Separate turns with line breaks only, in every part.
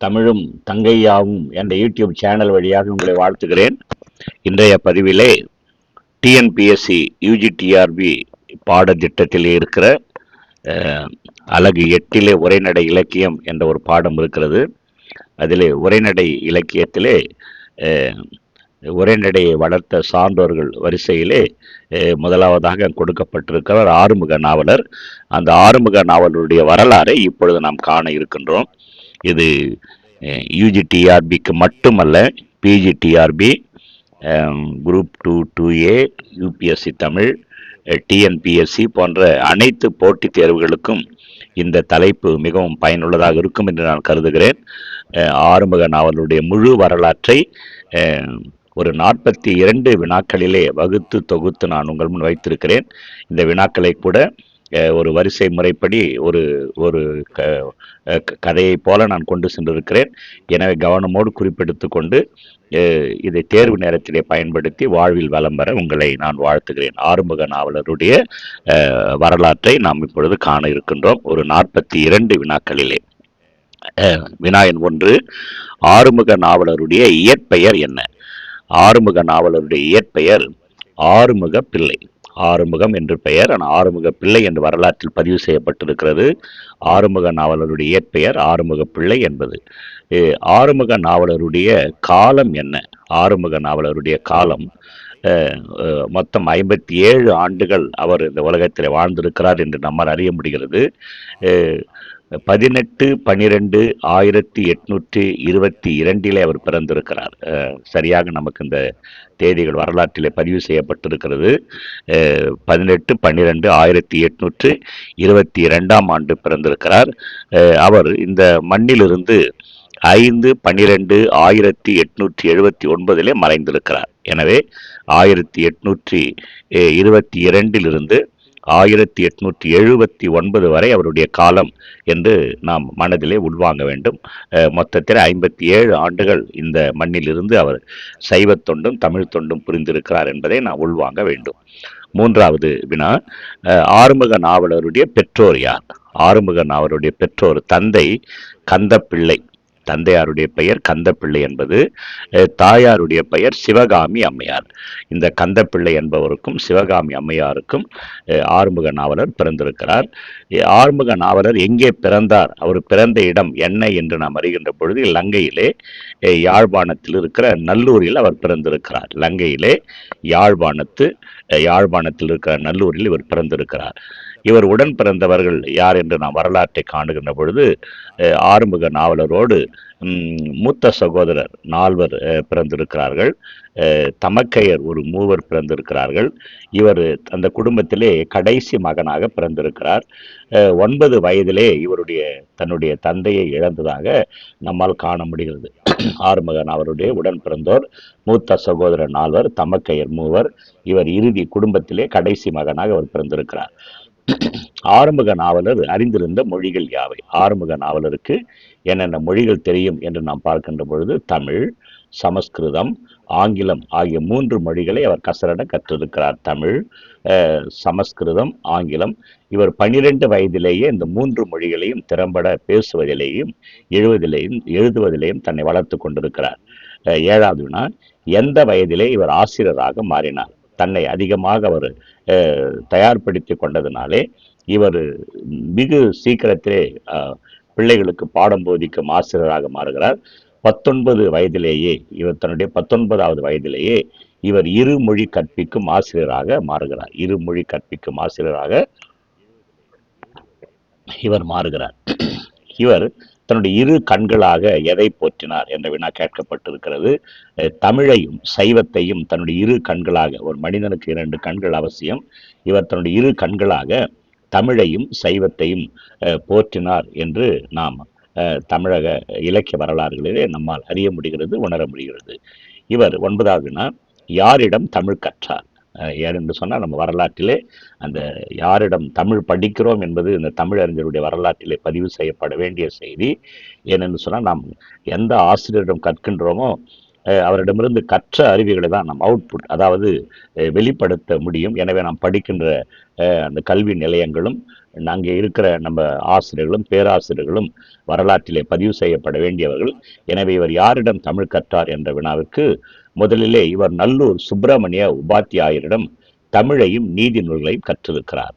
தமிழும் தங்கையாவும் என்ற YouTube channel வழியாக உங்களை வாழ்த்துகிறேன். இன்றைய பதிவிலே டிஎன்பிஎஸ்சி யூஜிடிஆர்பி பாடத்திட்டத்தில் இருக்கிற அலகு 8 உரைநடை இலக்கியம் என்ற ஒரு பாடம் இருக்கிறது. அதிலே உரைநடை இலக்கியத்திலே உரைநடையை வளர்த்த சான்றோர்கள் வரிசையிலே முதலாவதாக கொடுக்கப்பட்டிருக்கிறார் ஆறுமுக நாவலர். அந்த ஆறுமுக நாவலருடைய வரலாறை இப்பொழுது நாம் காண இருக்கின்றோம். இது யூஜிடிஆர்பிக்கு மட்டுமல்ல, PGTRB, group 2, 2A, UPSC Tamil, TNPSC போன்ற அனைத்து போட்டித் தேர்வுகளுக்கும் இந்த தலைப்பு மிகவும் பயனுள்ளதாக இருக்கும் என்று நான் கருதுகிறேன். ஆறுமுக நாவலுடைய முழு வரலாற்றை ஒரு 42 வினாக்களிலே வகுத்து தொகுத்து நான் உங்கள் முன் வைத்திருக்கிறேன். இந்த வினாக்களை கூட ஒரு வரிசை முறைப்படி ஒரு ஒரு கதையை போல நான் கொண்டு சென்றிருக்கிறேன். எனவே கவனமோடு குறிப்பெடுத்து கொண்டு இதை தேர்வு நேரத்திலே பயன்படுத்தி வாழ்வில் வளம் பெற உங்களை நான் வாழ்த்துகிறேன். ஆறுமுக நாவலருடைய வரலாற்றை நாம் இப்பொழுது காண இருக்கின்றோம் ஒரு 42 வினாக்களிலே. வினாயன் 1, ஆறுமுக நாவலருடைய இயற்பெயர் என்ன? ஆறுமுக நாவலருடைய இயற்பெயர் ஆறுமுக பிள்ளை. ஆறுமுகம் என்று பெயர், ஆனால் ஆறுமுக பிள்ளை என்று வரலாற்றில் பதிவு செய்யப்பட்டிருக்கிறது. ஆறுமுக நாவலருடைய இயற்பெயர் ஆறுமுக பிள்ளை என்பது. ஆறுமுக நாவலருடைய காலம் என்ன? ஆறுமுக நாவலருடைய காலம் மொத்தம் 57 ஆண்டுகள் அவர் இந்த உலகத்தில் வாழ்ந்திருக்கிறார் என்று நம்மால் அறிய முடிகிறது. 18/12/1822 அவர் பிறந்திருக்கிறார். சரியாக நமக்கு இந்த தேதிகள் வரலாற்றிலே பதிவு செய்யப்பட்டிருக்கிறது. 18/12/1822 ஆண்டு பிறந்திருக்கிறார். அவர் இந்த மண்ணிலிருந்து 5/12/1879 மறைந்திருக்கிறார். எனவே 1822 1879 வரை அவருடைய காலம் என்று நாம் மனதிலே உள்வாங்க வேண்டும். மொத்தத்தில் 57 ஆண்டுகள் இந்த மண்ணிலிருந்து அவர் சைவத் தொண்டும் தமிழ் தொண்டும் புரிந்திருக்கிறார் என்பதை நாம் உள்வாங்க வேண்டும். மூன்றாவது வினா, ஆறுமுக நாவலருடைய பெற்றோர் யார்? ஆறுமுக நாவலருடைய பெற்றோர் தந்தை கந்தப்பிள்ளை. தந்தையாருடைய பெயர் கந்தப்பிள்ளை என்பது, தாயாருடைய பெயர் சிவகாமி அம்மையார். இந்த கந்தப்பிள்ளை என்பவருக்கும் சிவகாமி அம்மையாருக்கும் ஆறுமுக நாவலர் பிறந்திருக்கிறார். ஆறுமுக நாவலர் எங்கே பிறந்தார்? அவர் பிறந்த இடம் என்ன என்று நாம் அறிகின்ற பொழுது லங்கையிலே யாழ்ப்பாணத்தில் இருக்கிற நல்லூரில் அவர் பிறந்திருக்கிறார். லங்கையிலே யாழ்ப்பாணத்தில் இருக்கிற நல்லூரில் இவர் பிறந்திருக்கிறார். இவர் உடன் பிறந்தவர்கள் யார் என்று நாம் வரலாற்றை காணுகின்ற பொழுது ஆறுமுக நாவலரோடு மூத்த சகோதரர் 4 பிறந்திருக்கிறார்கள். தமக்கையர் ஒரு 3 பிறந்திருக்கிறார்கள். இவர் அந்த குடும்பத்திலே கடைசி மகனாக பிறந்திருக்கிறார். 9 வயதிலே தன்னுடைய தந்தையை இழந்ததாக நம்மால் காண முடிகிறது. ஆறுமுக நாவலருடைய உடன் பிறந்தோர் மூத்த சகோதரர் 4, தமக்கையர் 3. இவர் இறுதி குடும்பத்திலே கடைசி மகனாக அவர் பிறந்திருக்கிறார். ஆறுமுக நாவலர் அறிந்திருந்த மொழிகள் யாவை? ஆறுமுக நாவலருக்கு என்னென்ன மொழிகள் தெரியும் என்று நாம் பார்க்கின்ற பொழுது தமிழ், சமஸ்கிருதம், ஆங்கிலம் ஆகிய 3 மொழிகளை அவர் கசரட கற்றிருக்கிறார். தமிழ், சமஸ்கிருதம், ஆங்கிலம். இவர் 12 வயதிலேயே இந்த 3 மொழிகளையும் திறம்பட பேசுவதிலேயும் எழுதுவதிலேயும் தன்னை வளர்த்து கொண்டிருக்கிறார். 7வது வினா, எந்த வயதிலே இவர் ஆசிரியராக மாறினார்? தன்னை அதிகமாக அவர் தயார்படுத்தி கொண்டதினாலே இவர் மிகு சீக்கிரத்திலே பிள்ளைகளுக்கு பாடம் போதிக்கும் ஆசிரியராக மாறுகிறார். 19 வயதிலேயே இவர் தன்னுடைய 19வது வயதிலேயே இவர் இருமொழி கற்பிக்கும் ஆசிரியராக மாறுகிறார். இருமொழி கற்பிக்கும் ஆசிரியராக இவர் மாறுகிறார். இவர் தன்னுடைய 2 கண்களாக எதை போற்றினார் என்ற வினா கேட்கப்பட்டிருக்கிறது. தமிழையும் சைவத்தையும் தன்னுடைய 2 கண்களாக, ஒரு மனிதனுக்கு 2 கண்கள் அவசியம். இவர் தன்னுடைய 2 கண்களாக தமிழையும் சைவத்தையும் போற்றினார் என்று நாம் தமிழக இலக்கிய வரலாறுகளிலே நம்மால் அறிய முடிகிறது, உணர முடிகிறது. இவர் 9வது வினா, யாரிடம் தமிழ் கற்றார்? ஏனென்று சொன்னால் நம்ம வரலாற்றிலே அந்த யாரிடம் தமிழ் படிக்கிறோம் என்பது இந்த தமிழறிஞருடைய வரலாற்றிலே பதிவு செய்யப்பட வேண்டிய செய்தி. ஏனென்று சொன்னால் நாம் எந்த ஆசிரியரிடம் கற்கின்றோமோ அவரிடமிருந்து கற்ற அறிவுகளை தான் நாம் அவுட்புட், அதாவது வெளிப்படுத்த முடியும். எனவே நாம் படிக்கின்ற அந்த கல்வி நிலையங்களும் அங்கே இருக்கிற நம்ம ஆசிரியர்களும் பேராசிரியர்களும் வரலாற்றிலே பதிவு செய்யப்பட வேண்டியவர்கள். எனவே இவர் யாரிடம் தமிழ் கற்றார் என்ற வினாவிற்கு முதலிலே இவர் நல்லூர் சுப்பிரமணிய உபாத்தியாயரிடம் தமிழையும் நீதி நூல்களையும் கற்றிருக்கிறார்.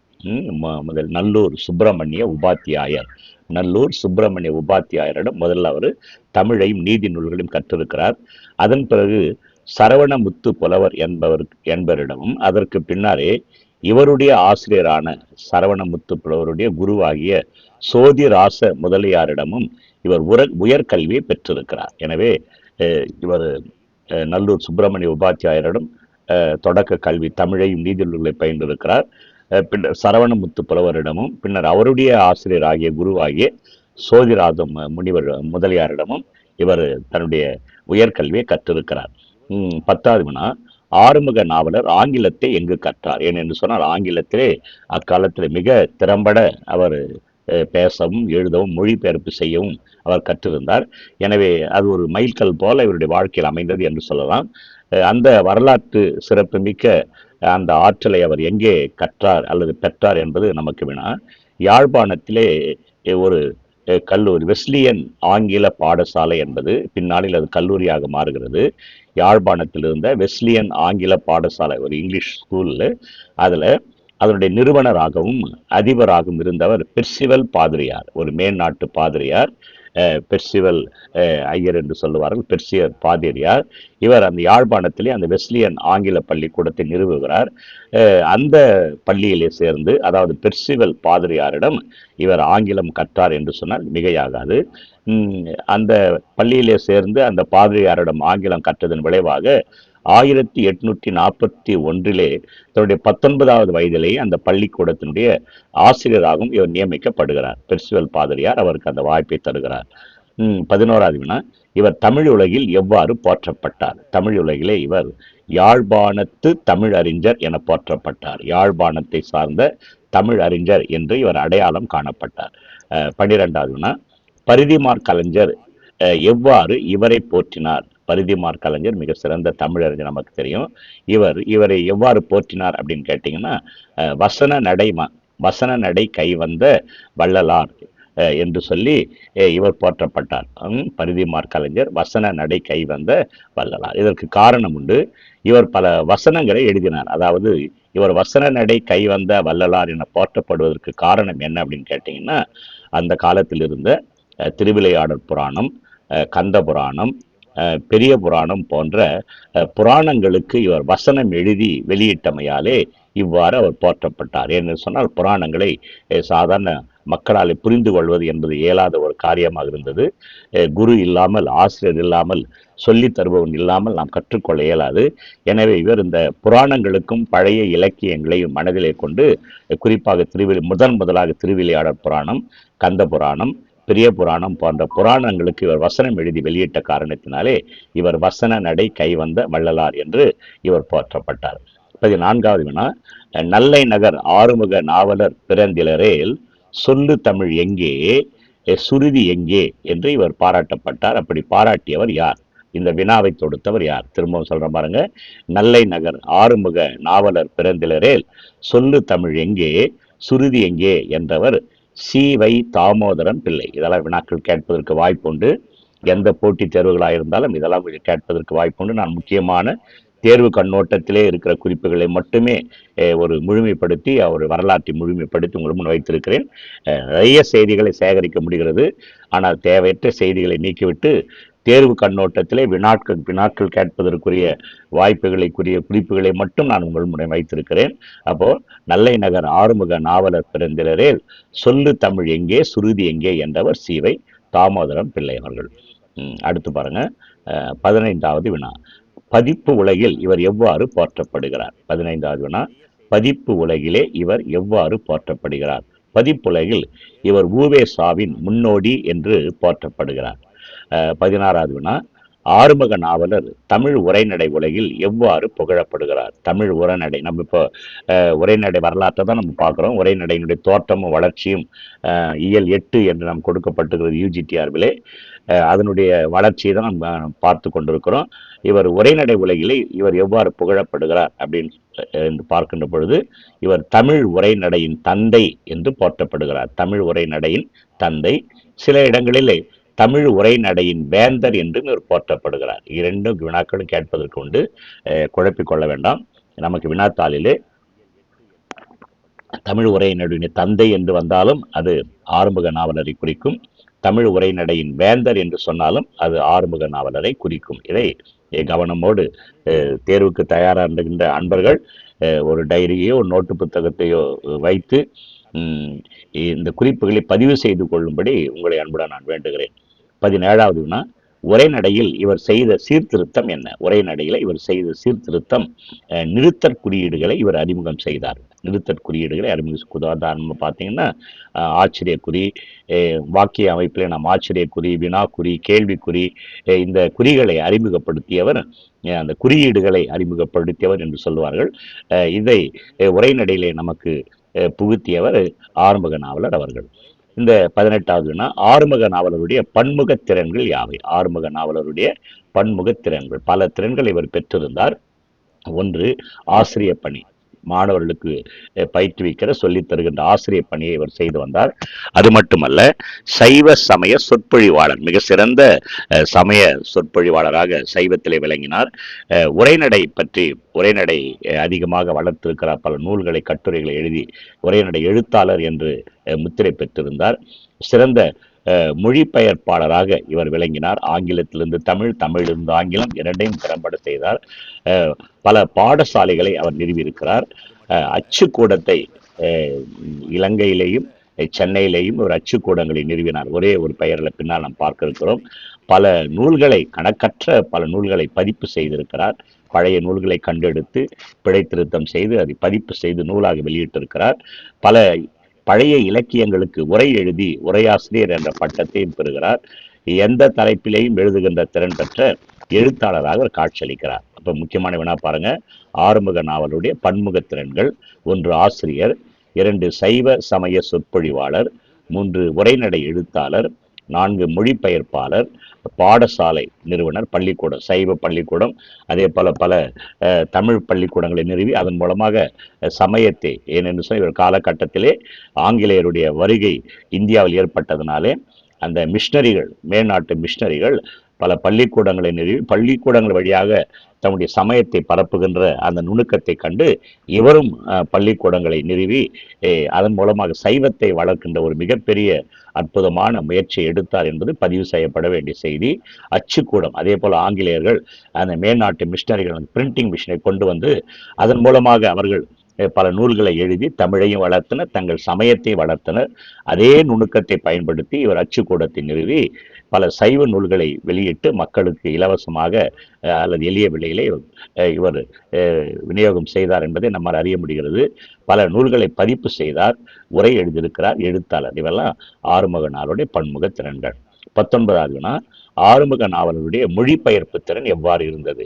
முதல் நல்லூர் சுப்பிரமணிய உபாத்தியாயர், நல்லூர் சுப்பிரமணிய உபாத்தியாயரிடம் முதல்ல அவர் தமிழையும் நீதி நூல்களையும் கற்றிருக்கிறார். அதன் பிறகு சரவணமுத்து புலவர் என்பவரிடமும் அதற்கு பின்னாரே இவருடைய ஆசிரியரான சரவணமுத்து புலவருடைய குருவாகிய சோதிராச முதலியாரிடமும் இவர் உயர்கல்வியை பெற்றிருக்கிறார். எனவே இவர் நல்லூர் சுப்பிரமணிய உபாத்தியாயரிடம் தொடக்க கல்வி தமிழையும் நீதி நூல்களை பயின்றிருக்கிறார். பின்னர் சரவணமுத்து புலவரிடமும் பின்னர் அவருடைய ஆசிரியர் ஆகிய குருவாகிய சோதிராஜம் முனிவர் முதலியாரிடமும் இவர் தன்னுடைய உயர்கல்வியை கற்றிருக்கிறார். 10வது வினா, ஆறுமுக நாவலர் ஆங்கிலத்தை எங்கு கற்றார்? ஏனென்று சொன்னால் ஆங்கிலத்திலே அக்காலத்தில் மிக திறம்பட அவர் பேசவும் எழுதவும் மொழிபெயர்ப்பு செய்யவும் அவர் கற்றிருந்தார். எனவே அது ஒரு மைல்கல் போல இவருடைய வாழ்க்கையில் அமைந்தது என்று சொல்லலாம். அந்த வரலாற்று சிறப்புமிக்க அந்த ஆற்றலை அவர் எங்கே கற்றார் அல்லது பெற்றார் என்பது நமக்கு வினா. யாழ்ப்பாணத்திலே ஒரு கல்லூரி, வெஸ்லியன் ஆங்கில பாடசாலை என்பது பின்னாளில் அது கல்லூரியாக மாறுகிறது. யாழ்ப்பாணத்தில் இருந்த வெஸ்லியன் ஆங்கில பாடசாலை ஒரு இங்கிலீஷ் ஸ்கூலில், அதில் அதனுடைய நிறுவனராகவும் அதிபராகவும் இருந்தவர் பெர்சிவல் பாதிரியார், ஒரு மேல்நாட்டு பாதிரியார். பெர்சிவல் ஐயர் என்று சொல்லுவார்கள், பெர்சியர் பாதிரியார். இவர் அந்த யாழ்ப்பாணத்திலே அந்த வெஸ்லியன் ஆங்கில பள்ளிக்கூடத்தை நிறுவுகிறார். அந்த பள்ளியிலே சேர்ந்து, அதாவது பெர்சிவல் பாதிரியாரிடம் இவர் ஆங்கிலம் கற்றார் என்று சொன்னால் மிகையாகாது. அந்த பள்ளியிலே சேர்ந்து அந்த பாதிரியாரிடம் ஆங்கிலம் கற்றதன் விளைவாக 1841 தன்னுடைய 19வது வயதிலேயே அந்த பள்ளிக்கூடத்தினுடைய ஆசிரியராகவும் இவர் நியமிக்கப்படுகிறார். பெர்சிவல் பாதிரியார் அவருக்கு அந்த வாய்ப்பை தருகிறார். 11வது வினா, இவர் தமிழ் உலகில் எவ்வாறு போற்றப்பட்டார்? தமிழ் உலகிலே இவர் யாழ்ப்பாணத்து தமிழ் அறிஞர் என போற்றப்பட்டார். யாழ்ப்பாணத்தை சார்ந்த தமிழ் அறிஞர் என்று இவர் அடையாளம் காணப்பட்டார். 12வது வினா, பரிதிமாற் கலைஞர் எவ்வாறு இவரை போற்றினார்? பரிதிமாற் கலைஞர் மிக சிறந்த தமிழறிஞர், நமக்கு தெரியும். இவரை எவ்வாறு போற்றினார் அப்படின்னு கேட்டிங்கன்னா, வசன நடை கைவந்த வள்ளலார் என்று சொல்லி இவர் போற்றப்பட்டார். பரிதிமாற் கலைஞர் வசன நடை கைவந்த வள்ளலார். இதற்கு காரணம் உண்டு. இவர் பல வசனங்களை எழுதினார். அதாவது இவர் வசன நடை கைவந்த வள்ளலார் என போற்றப்படுவதற்கு காரணம் என்ன அப்படின்னு கேட்டிங்கன்னா, அந்த காலத்தில் இருந்த திருவிளையாடற் புராணம், கந்த புராணம், பெரிய புராணம் போன்ற புராணங்களுக்கு இவர் வசனம் எழுதி வெளியிட்டமையாலே இவ்வாறு அவர் போற்றப்பட்டார். என்று சொன்னால் புராணங்களை சாதாரண மக்களால் புரிந்து கொள்வது என்பது இயலாத ஒரு காரியமாக இருந்தது. குரு இல்லாமல், ஆசிரியர் இல்லாமல், சொல்லி தருபவன் இல்லாமல் நாம் கற்றுக்கொள்ள இயலாது. எனவே இவர் இந்த புராணங்களுக்கும் பழைய இலக்கியங்களையும் மனதிலே கொண்டு, குறிப்பாக முதலாக திருவிளையாடற் புராணம், கந்த புராணம், பெரிய புராணம் போன்ற புராணங்களுக்கு இவர் வசனம் எழுதி வெளியிட்ட காரணத்தினாலே இவர் வசன நடை கைவந்த வள்ளலார் என்று இவர் போற்றப்பட்டார். 14வது வினா, நல்லை நகர் ஆறுமுக நாவலர் பிறந்திலரேல் சொல்லு தமிழ் எங்கே, சுருதி எங்கே என்று இவர் பாராட்டப்பட்டார். அப்படி பாராட்டியவர் யார்? இந்த வினாவை தொடுத்தவர் யார்? திரும்பவும் சொல்ற பாருங்க. நல்லை நகர் ஆறுமுக நாவலர் பிறந்திலரேல் சொல்லு தமிழ் எங்கே, சுருதி எங்கே என்றவர் சி.வை. தாமோதரம் பிள்ளை. இதெல்லாம் வினாக்கள் கேட்பதற்கு வாய்ப்புண்டு. எந்த போட்டித் தேர்வுகளாக இருந்தாலும் இதெல்லாம் கேட்பதற்கு வாய்ப்புண்டு. நான் முக்கியமான தேர்வு கண்ணோட்டத்திலே இருக்கிற குறிப்புகளை மட்டுமே ஒரு முழுமைப்படுத்தி, அவர் வரலாற்றை முழுமைப்படுத்தி உங்கள் முன் வைத்திருக்கிறேன். நிறைய செய்திகளை சேகரிக்க முடிகிறது. ஆனால் தேவையற்ற செய்திகளை நீக்கிவிட்டு தேர்வு கண்ணோட்டத்திலே வினாக்கள் கேட்பதற்குரிய குறிப்புகளை மட்டும் நான் உங்கள் முறை வைத்திருக்கிறேன். அப்போ நல்லை நகர் ஆறுமுக நாவலர் பிறந்திலரேல் சொல்லு தமிழ் எங்கே, சுருதி எங்கே என்றவர் சி.வை. தாமோதரம் பிள்ளை அவர்கள். அடுத்து பாருங்க. 15வது வினா, பதிப்பு உலகில் இவர் எவ்வாறு போற்றப்படுகிறார்? 15வது வினா, பதிப்பு உலகிலே இவர் எவ்வாறு போற்றப்படுகிறார்? பதிப்புலகில் இவர் உ.வே.சாவின் முன்னோடி என்று போற்றப்படுகிறார். 16வது வினா, ஆறுமுக நாவலர் தமிழ் உரைநடை உலகில் எவ்வாறு புகழப்படுகிறார்? தமிழ் உரைநடை, நம்ம இப்போ உரைநடை வரலாற்றை தான் நம்ம பார்க்குறோம். உரைநடையினுடைய தோற்றமும் வளர்ச்சியும் இயல் 8 என்று நாம் கொடுக்கப்பட்டிருக்கிறது UGTRவிலே. அதனுடைய வளர்ச்சியை தான் நம்ம பார்த்து கொண்டிருக்கிறோம். இவர் உரைநடை உலகிலே இவர் எவ்வாறு புகழப்படுகிறார் அப்படின்னு என்று பார்க்கின்ற பொழுது, இவர் தமிழ் உரைநடையின் தந்தை என்று போற்றப்படுகிறார். தமிழ் உரைநடையின் தந்தை. சில இடங்களிலே தமிழ் உரைநடையின் வேந்தர் என்றும் இவர் போற்றப்படுகிறார். இரண்டு வினாக்களும் கேட்பதற்கு உண்டு, குழப்பிக் கொள்ள வேண்டாம். நமக்கு வினாத்தாளிலே தமிழ் உரைநடையின் தந்தை என்று வந்தாலும் அது ஆறுமுக நாவலரை குறிக்கும். தமிழ் உரைநடையின் வேந்தர் என்று சொன்னாலும் அது ஆறுமுக நாவலரை குறிக்கும். இதை கவனமோடு தேர்வுக்கு தயாராகின்ற அன்பர்கள் ஒரு டைரியோ நோட்டு புத்தகத்தையோ வைத்து இந்த குறிப்புகளை பதிவு செய்து கொள்ளும்படி உங்களை அன்புடன் நான் வேண்டுகிறேன். 17வது வினா, உரைநடையில் இவர் செய்த சீர்திருத்தம் என்ன? உரைநடையில் இவர் செய்த சீர்திருத்தம், நிறுத்தற் குறியீடுகளை இவர் அறிமுகம் செய்தார். நிறுத்தற் குறியீடுகளை உதாரணமாக பார்த்தீங்கன்னா ஆச்சரியக்குறி, வாக்கிய அமைப்பில் நாம் ஆச்சரியக்குறி, வினாக்குறி, கேள்விக்குறி, இந்த குறிகளை அறிமுகப்படுத்தியவர், அந்த குறியீடுகளை அறிமுகப்படுத்தியவர் என்று சொல்லுவார்கள். இதை உரைநடையிலே நமக்கு புகுத்தியவர் ஆறுமுக நாவலர் அவர்கள். இந்த 18வது வினா, ஆறுமுக நாவலருடைய பன்முக திறன்கள் யாவை? ஆறுமுக நாவலருடைய பன்முக திறன்கள், பல திறன்களை இவர் பெற்றிருந்தார். ஒன்று, ஆசிரிய பணி. மாணவர்களுக்கு பயிற்றுவிக்கிற சொல்லித் தருகின்ற ஆசிரிய பணியை இவர் செய்து வந்தார். அது மட்டுமல்ல, சைவ சமய சொற்பொழிவாளர், மிக சிறந்த சமய சொற்பொழிவாளராக சைவத்திலே விளங்கினார். உரைநடை பற்றி உரைநடை அதிகமாக வளர்த்திருக்கிறார். பல நூல்களை, கட்டுரைகளை எழுதி உரைநடை எழுத்தாளர் என்று முத்திரை பெற்றிருந்தார். சிறந்த மொழிபெயர்ப்பாளராக இவர் விளங்கினார். ஆங்கிலத்திலிருந்து தமிழ், தமிழிலிருந்து ஆங்கிலம் இரண்டையும் திறம்பட செய்தார். பல பாடசாலைகளை அவர் நிறுவியிருக்கிறார். அச்சுக்கூடத்தை இலங்கையிலேயும் சென்னையிலேயும் ஒரு அச்சுக்கூடங்களை நிறுவினார். ஒரே ஒரு பெயரில் பின்னால் நாம் பார்க்க இருக்கிறோம். பல நூல்களை, கணக்கற்ற பல நூல்களை பதிப்பு செய்திருக்கிறார். பழைய நூல்களை கண்டெடுத்து பிழை திருத்தம் செய்து அதை பதிப்பு செய்து நூலாக வெளியிட்டிருக்கிறார். பல பழைய இலக்கியங்களுக்கு உரை எழுதி உரையாசிரியர் என்ற பட்டத்தையும் பெறுகிறார். எந்த தலைப்பிலேயும் எழுதுகின்ற திறன் பெற்ற எழுத்தாளராக அவர் காட்சியளிக்கிறார். அப்ப முக்கியமான வினா பாருங்க, ஆறுமுக நாவலுடைய பன்முக திறன்கள்: 1 ஆசிரியர், 2 சைவ சமய சொற்பொழிவாளர், 3 உரைநடை எழுத்தாளர், 4 மொழிபெயர்ப்பாளர், பாடசாலை நிறுவனர், பள்ளிக்கூடம், சைவ பள்ளிக்கூடம், அதே போல பல தமிழ் பள்ளிக்கூடங்களை நிறுவி அதன் மூலமாக சமயத்தை, ஏனென்று சொன்ன இவர் காலகட்டத்திலே ஆங்கிலேயருடைய வருகை இந்தியாவில் ஏற்பட்டதுனாலே அந்த மிஷினரிகள், மேல்நாட்டு மிஷினரிகள் பல பள்ளிக்கூடங்களை நிறுவி பள்ளிக்கூடங்கள் வழியாக தம்முடைய சமயத்தை பரப்புகின்ற அந்த நுணுக்கத்தை கண்டு இவரும் பள்ளிக்கூடங்களை நிறுவி அதன் மூலமாக சைவத்தை வளர்க்கின்ற ஒரு மிகப்பெரிய அற்புதமான முயற்சியை எடுத்தார் என்பது பதிவு செய்யப்பட வேண்டிய செய்தி. அச்சுக்கூடம், அதே போல ஆங்கிலேயர்கள் அந்த மேல்நாட்டு மிஷினரிகள் பிரிண்டிங் மிஷினை கொண்டு வந்து அதன் மூலமாக அவர்கள் பல நூல்களை எழுதி தமிழையும் வளர்த்தனர், தங்கள் சமயத்தை வளர்த்தனர். அதே நுணுக்கத்தை பயன்படுத்தி இவர் அச்சுக்கூடத்தை நிறுவி பல சைவ நூல்களை வெளியிட்டு மக்களுக்கு இலவசமாக அல்லது எளிய விலையிலே இவர் விநியோகம் செய்தார் என்பதை நம்மால் அறிய முடிகிறது. பல நூல்களை பதிப்பு செய்தார், உரை எழுதியிருக்கிறார், எழுத்தாளர். இவெல்லாம் ஆறுமுக நாவலுடைய பன்முக திறன்கள். 19வது வினா, ஆறுமுக நாவலருடைய மொழிபெயர்ப்பு திறன் எவ்வாறு இருந்தது?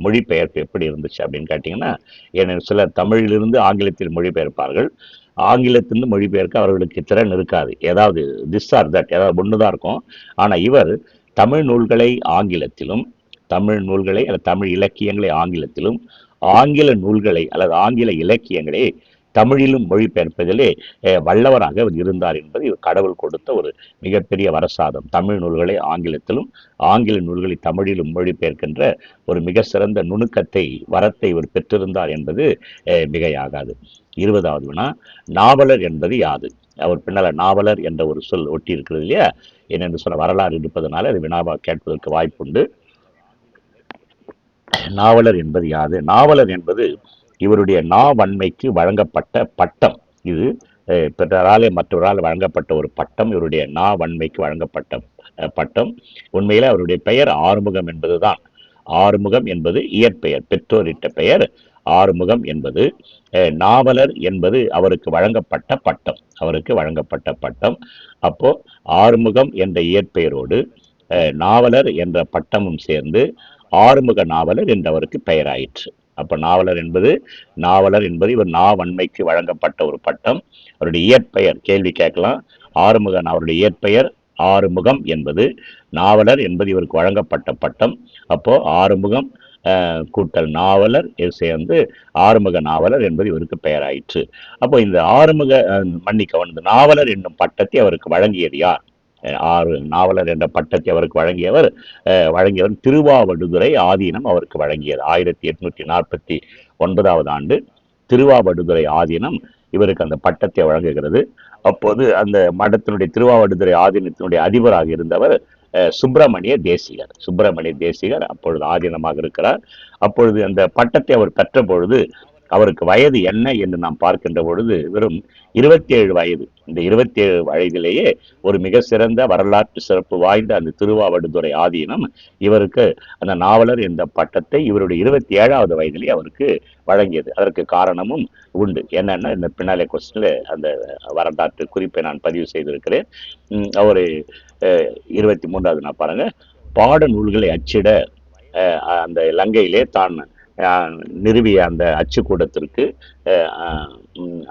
மொழிபெயர்ப்பு எப்படி இருந்துச்சு அப்படின்னு கேட்டீங்கன்னா, சிலர் தமிழிலிருந்து ஆங்கிலத்தில் மொழிபெயர்ப்பார்கள். ஆங்கிலத்திலிருந்து மொழிபெயர்க்க அவர்களுக்கு திறன் இருக்காது. ஏதாவது திஸ் ஆர் தட், ஏதாவது ஒண்ணுதான் இருக்கும். ஆனா இவர் தமிழ் நூல்களை ஆங்கிலத்திலும், தமிழ் நூல்களை அல்லது தமிழ் இலக்கியங்களை ஆங்கிலத்திலும், ஆங்கில நூல்களை அல்லது ஆங்கில இலக்கியங்களை தமிழிலும் மொழிபெயர்ப்பதிலே வல்லவராக அவர் இருந்தார் என்பது இவர் கடவுள் கொடுத்த ஒரு மிகப்பெரிய வரசாதம். தமிழ் நூல்களை ஆங்கிலத்திலும், ஆங்கில நூல்களை தமிழிலும் மொழிபெயர்க்கின்ற ஒரு மிக சிறந்த நுணுக்கத்தை, வரத்தை இவர் பெற்றிருந்தார் என்பது மிகையாகாது. 20வது வினா, நாவலர் என்பது யாது? அவர் பின்னால நாவலர் என்ற ஒரு சொல் ஒட்டி இருக்கிறது இல்லையா, என்னென்று சொல்ல வரலாறு இருப்பதனால அது வினாவாக கேட்பதற்கு வாய்ப்புண்டு. நாவலர் என்பது யாது? நாவலர் என்பது இவருடைய நாவன்மைக்கு வழங்கப்பட்ட பட்டம். இது பிறராலே மற்றவரால் வழங்கப்பட்ட ஒரு பட்டம், இவருடைய நாவன்மைக்கு வழங்கப்பட்ட பட்டம். உண்மையில அவருடைய பெயர் ஆறுமுகம் என்பதுதான். ஆறுமுகம் என்பது இயற்பெயர், பெற்றோரிட்ட பெயர். ஆறுமுகம் என்பது நாவலர் என்பது அவருக்கு வழங்கப்பட்ட பட்டம், அவருக்கு வழங்கப்பட்ட பட்டம். அப்போ ஆறுமுகம் என்ற இயற்பெயரோடு நாவலர் என்ற பட்டமும் சேர்ந்து ஆறுமுக நாவலர் என்றவருக்கு பெயராயிற்று. அப்ப நாவலர் என்பது இவர் நாவன்மைக்கு வழங்கப்பட்ட ஒரு பட்டம். அவருடைய இயற்பெயர், கேள்வி கேட்கலாம், ஆறுமுகன் அவருடைய இயற்பெயர் ஆறுமுகம் என்பது, நாவலர் என்பது இவருக்கு வழங்கப்பட்ட பட்டம். அப்போ ஆறுமுகம் கூட்டல் நாவலர் சேர்ந்து ஆறுமுக நாவலர் என்பது இவருக்கு பெயராயிற்று. அப்போ இந்த ஆறுமுக மன்னிக்கவும், இந்த நாவலர் என்னும் பட்டத்தை அவருக்கு வழங்கியது யார்? நாவலர் என்ற பட்டத்தை அவருக்கு வழங்கியவர் திருவாவடுதுறை ஆதீனம் அவருக்கு வழங்கியது. 1849 ஆண்டு திருவாவடுதுறை ஆதீனம் இவருக்கு அந்த பட்டத்தை வழங்குகிறது. அப்போது அந்த மடத்தினுடைய திருவாவடுதுறை ஆதீனத்தினுடைய அதிபராக இருந்தவர் சுப்பிரமணிய தேசிகர் அப்பொழுது ஆதீனமாக இருக்கிறார். அப்பொழுது அந்த பட்டத்தை அவர் பெற்ற பொழுது அவருக்கு வயது என்ன என்று நாம் பார்க்கின்ற பொழுது வெறும் 27 வயது. இந்த 27 வயதிலேயே ஒரு மிக சிறந்த வரலாற்று சிறப்பு வாய்ந்த அந்த திருவாவடுதுறை ஆதீனம் இவருக்கு அந்த நாவலர் என்ற பட்டத்தை இவருடைய 27வது வயதிலே அவருக்கு வழங்கியது. அதற்கு காரணமும் உண்டு. என்னன்னா இந்த பின்னாலே கொஸ்டின்ல அந்த வரலாற்று குறிப்பை நான் பதிவு செய்திருக்கிறேன். அவரு 23வது நான் பாருங்க, பாட நூல்களை அச்சிட அந்த இலங்கையிலே தான் நிறுவிய அந்த அச்சுக்கூடத்திற்கு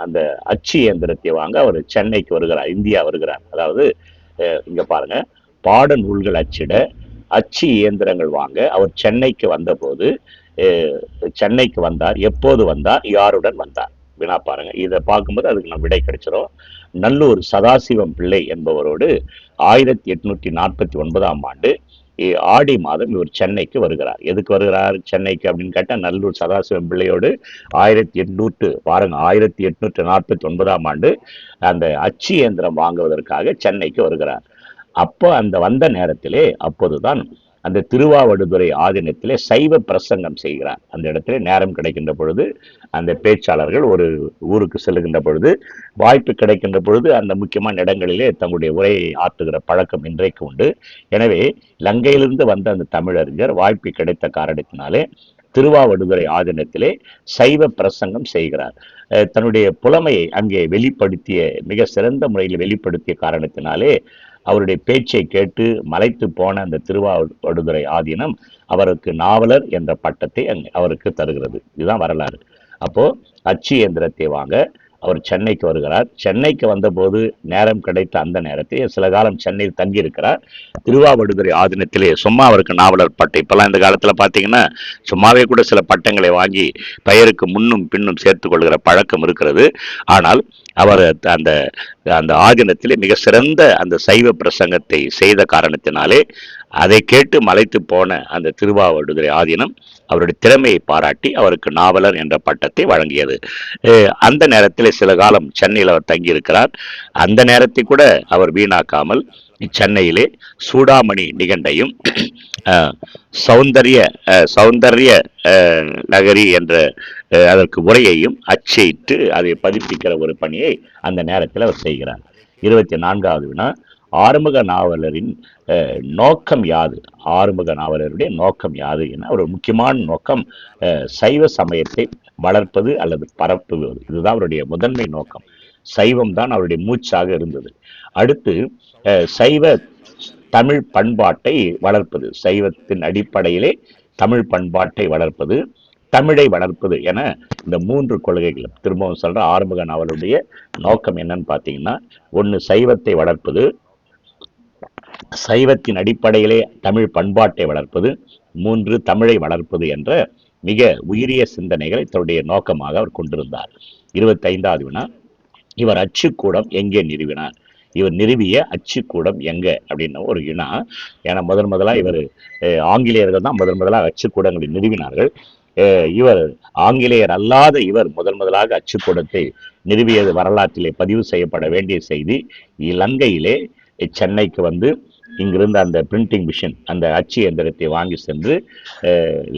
அந்த அச்சு இயந்திரத்தை வாங்க அவர் சென்னைக்கு வருகிறார், இந்தியா வருகிறார். அதாவது இங்க பாருங்க, பாட நூல்கள் அச்சிட அச்சு இயந்திரங்கள் வாங்க அவர் சென்னைக்கு வந்தபோது சென்னைக்கு வந்தார். எப்போது வந்தார், யாருடன் வந்தார்? வினா பாருங்க. இதை பார்க்கும்போது அதுக்கு நம்ம விடை கிடைச்சிடும். நல்லூர் சதாசிவம் பிள்ளை என்பவரோடு 1849 ஆண்டு ஆடி மாதம் இவர் சென்னைக்கு வருகிறார். எதுக்கு வருகிறார் சென்னைக்கு அப்படின்னு கேட்டா, நல்லூர் சதாசிவம் பிள்ளையோடு 1849 ஆண்டு அந்த அச்சு இயந்திரம் வாங்குவதற்காக சென்னைக்கு வருகிறார். அப்போ அந்த வந்த நேரத்திலே அப்போதுதான் அந்த திருவாவடுதுறை ஆதீனத்திலே சைவ பிரசங்கம் செய்கிறார். அந்த இடத்திலே நேரம் கிடைக்கின்ற பொழுது அந்த பேச்சாளர்கள் ஒரு ஊருக்கு செல்லுகின்ற பொழுது, வாய்ப்பு கிடைக்கின்ற பொழுது அந்த முக்கியமான இடங்களிலே தங்களுடைய உரையை ஆற்றுகிற பழக்கம் இன்றைக்கு உண்டு. எனவே இலங்கையிலிருந்து வந்த அந்த தமிழறிஞர் வாய்ப்பு கிடைத்த காரணத்தினாலே திருவாவடுதுறை ஆதீனத்திலே சைவ பிரசங்கம் செய்கிறார். தன்னுடைய புலமையை அங்கே வெளிப்படுத்திய, மிக சிறந்த முறையில் வெளிப்படுத்திய காரணத்தினாலே அவருடைய பேச்சை கேட்டு மலைத்து போன அந்த திருவாவடுதுறை ஆதீனம் அவருக்கு நாவலர் என்ற பட்டத்தை அவருக்கு தருகிறது. இதுதான் வரலாறு. அப்போ அச்சு இயந்திரத்தை வாங்க அவர் சென்னைக்கு வருகிறார். சென்னைக்கு வந்தபோது நேரம் கிடைத்த அந்த நேரத்தில் சில காலம் சென்னையில் தங்கியிருக்கிறார். திருவாவடுதுறை ஆதீனத்திலே சும்மா அவருக்கு நாவலர் பட்டம், இப்பெல்லாம் இந்த காலத்தில் பார்த்தீங்கன்னா சும்மாவே கூட சில பட்டங்களை வாங்கி பெயருக்கு முன்னும் பின்னும் சேர்த்துக் கொள்கிற பழக்கம் இருக்கிறது. ஆனால் அவர் அந்த அந்த ஆதீனத்திலே மிக சிறந்த அந்த சைவ பிரசங்கத்தை செய்த காரணத்தினாலே அதை கேட்டு மலைத்து போன அந்த திருவாவடுதுறை ஆதீனம் அவருடைய திறமையை பாராட்டி அவருக்கு நாவலர் என்ற பட்டத்தை வழங்கியது. அந்த நேரத்தில் சில காலம் சென்னையில் அவர் தங்கியிருக்கிறார். அந்த நேரத்தை கூட அவர் வீணாக்காமல் சென்னையிலே சூடாமணி நிகண்டையும் சௌந்தர்ய நகரி என்ற அதற்கு உரையையும் அச்சிட்டு அதை பதிப்பிக்கிற ஒரு பணியை அந்த நேரத்தில் அவர் செய்கிறார். 24வது வினா, ஆறுமுக நாவலரின் நோக்கம் யாது? ஆறுமுக நாவலருடைய நோக்கம் யாது என ஒரு முக்கியமான நோக்கம் சைவ சமயத்தை வளர்ப்பது அல்லது பரப்புவது. இதுதான் அவருடைய முதன்மை நோக்கம். சைவம் தான் அவருடைய மூச்சாக இருந்தது. அடுத்து சைவ தமிழ் பண்பாட்டை வளர்ப்பது, சைவத்தின் அடிப்படையிலே தமிழ் பண்பாட்டை வளர்ப்பது, தமிழை வளர்ப்பது என இந்த 3 கொள்கைகள். திரும்பவும் சொல்ற, ஆறுமுக நாவலுடைய நோக்கம் என்னன்னு பார்த்தீங்கன்னா, ஒன்று சைவத்தை வளர்ப்பது, சைவத்தின் அடிப்படையிலே தமிழ் பண்பாட்டை வளர்ப்பது, 3 தமிழை வளர்ப்பது என்ற மிக உயரிய சிந்தனைகளை தன்னுடைய நோக்கமாக அவர் கொண்டிருந்தார். 25வது வினா, இவர் அச்சுக்கூடம் எங்கே நிறுவினார்? இவர் நிறுவிய அச்சுக்கூடம் எங்க அப்படின்னு ஒரு வினா. ஏன்னா முதலாக இவர் ஆங்கிலேயர்கள் தான் முதலாக அச்சுக்கூடங்களை நிறுவினார்கள். இவர் ஆங்கிலேயர் அல்லாத இவர் முதலாக அச்சுக்கூடத்தை நிறுவியது வரலாற்றிலே பதிவு செய்யப்பட வேண்டிய செய்தி. இலங்கையிலே சென்னைக்கு வந்து இங்கிருந்து அந்த பிரிண்டிங் மிஷின், அந்த அச்சு இயந்திரத்தை வாங்கி சென்று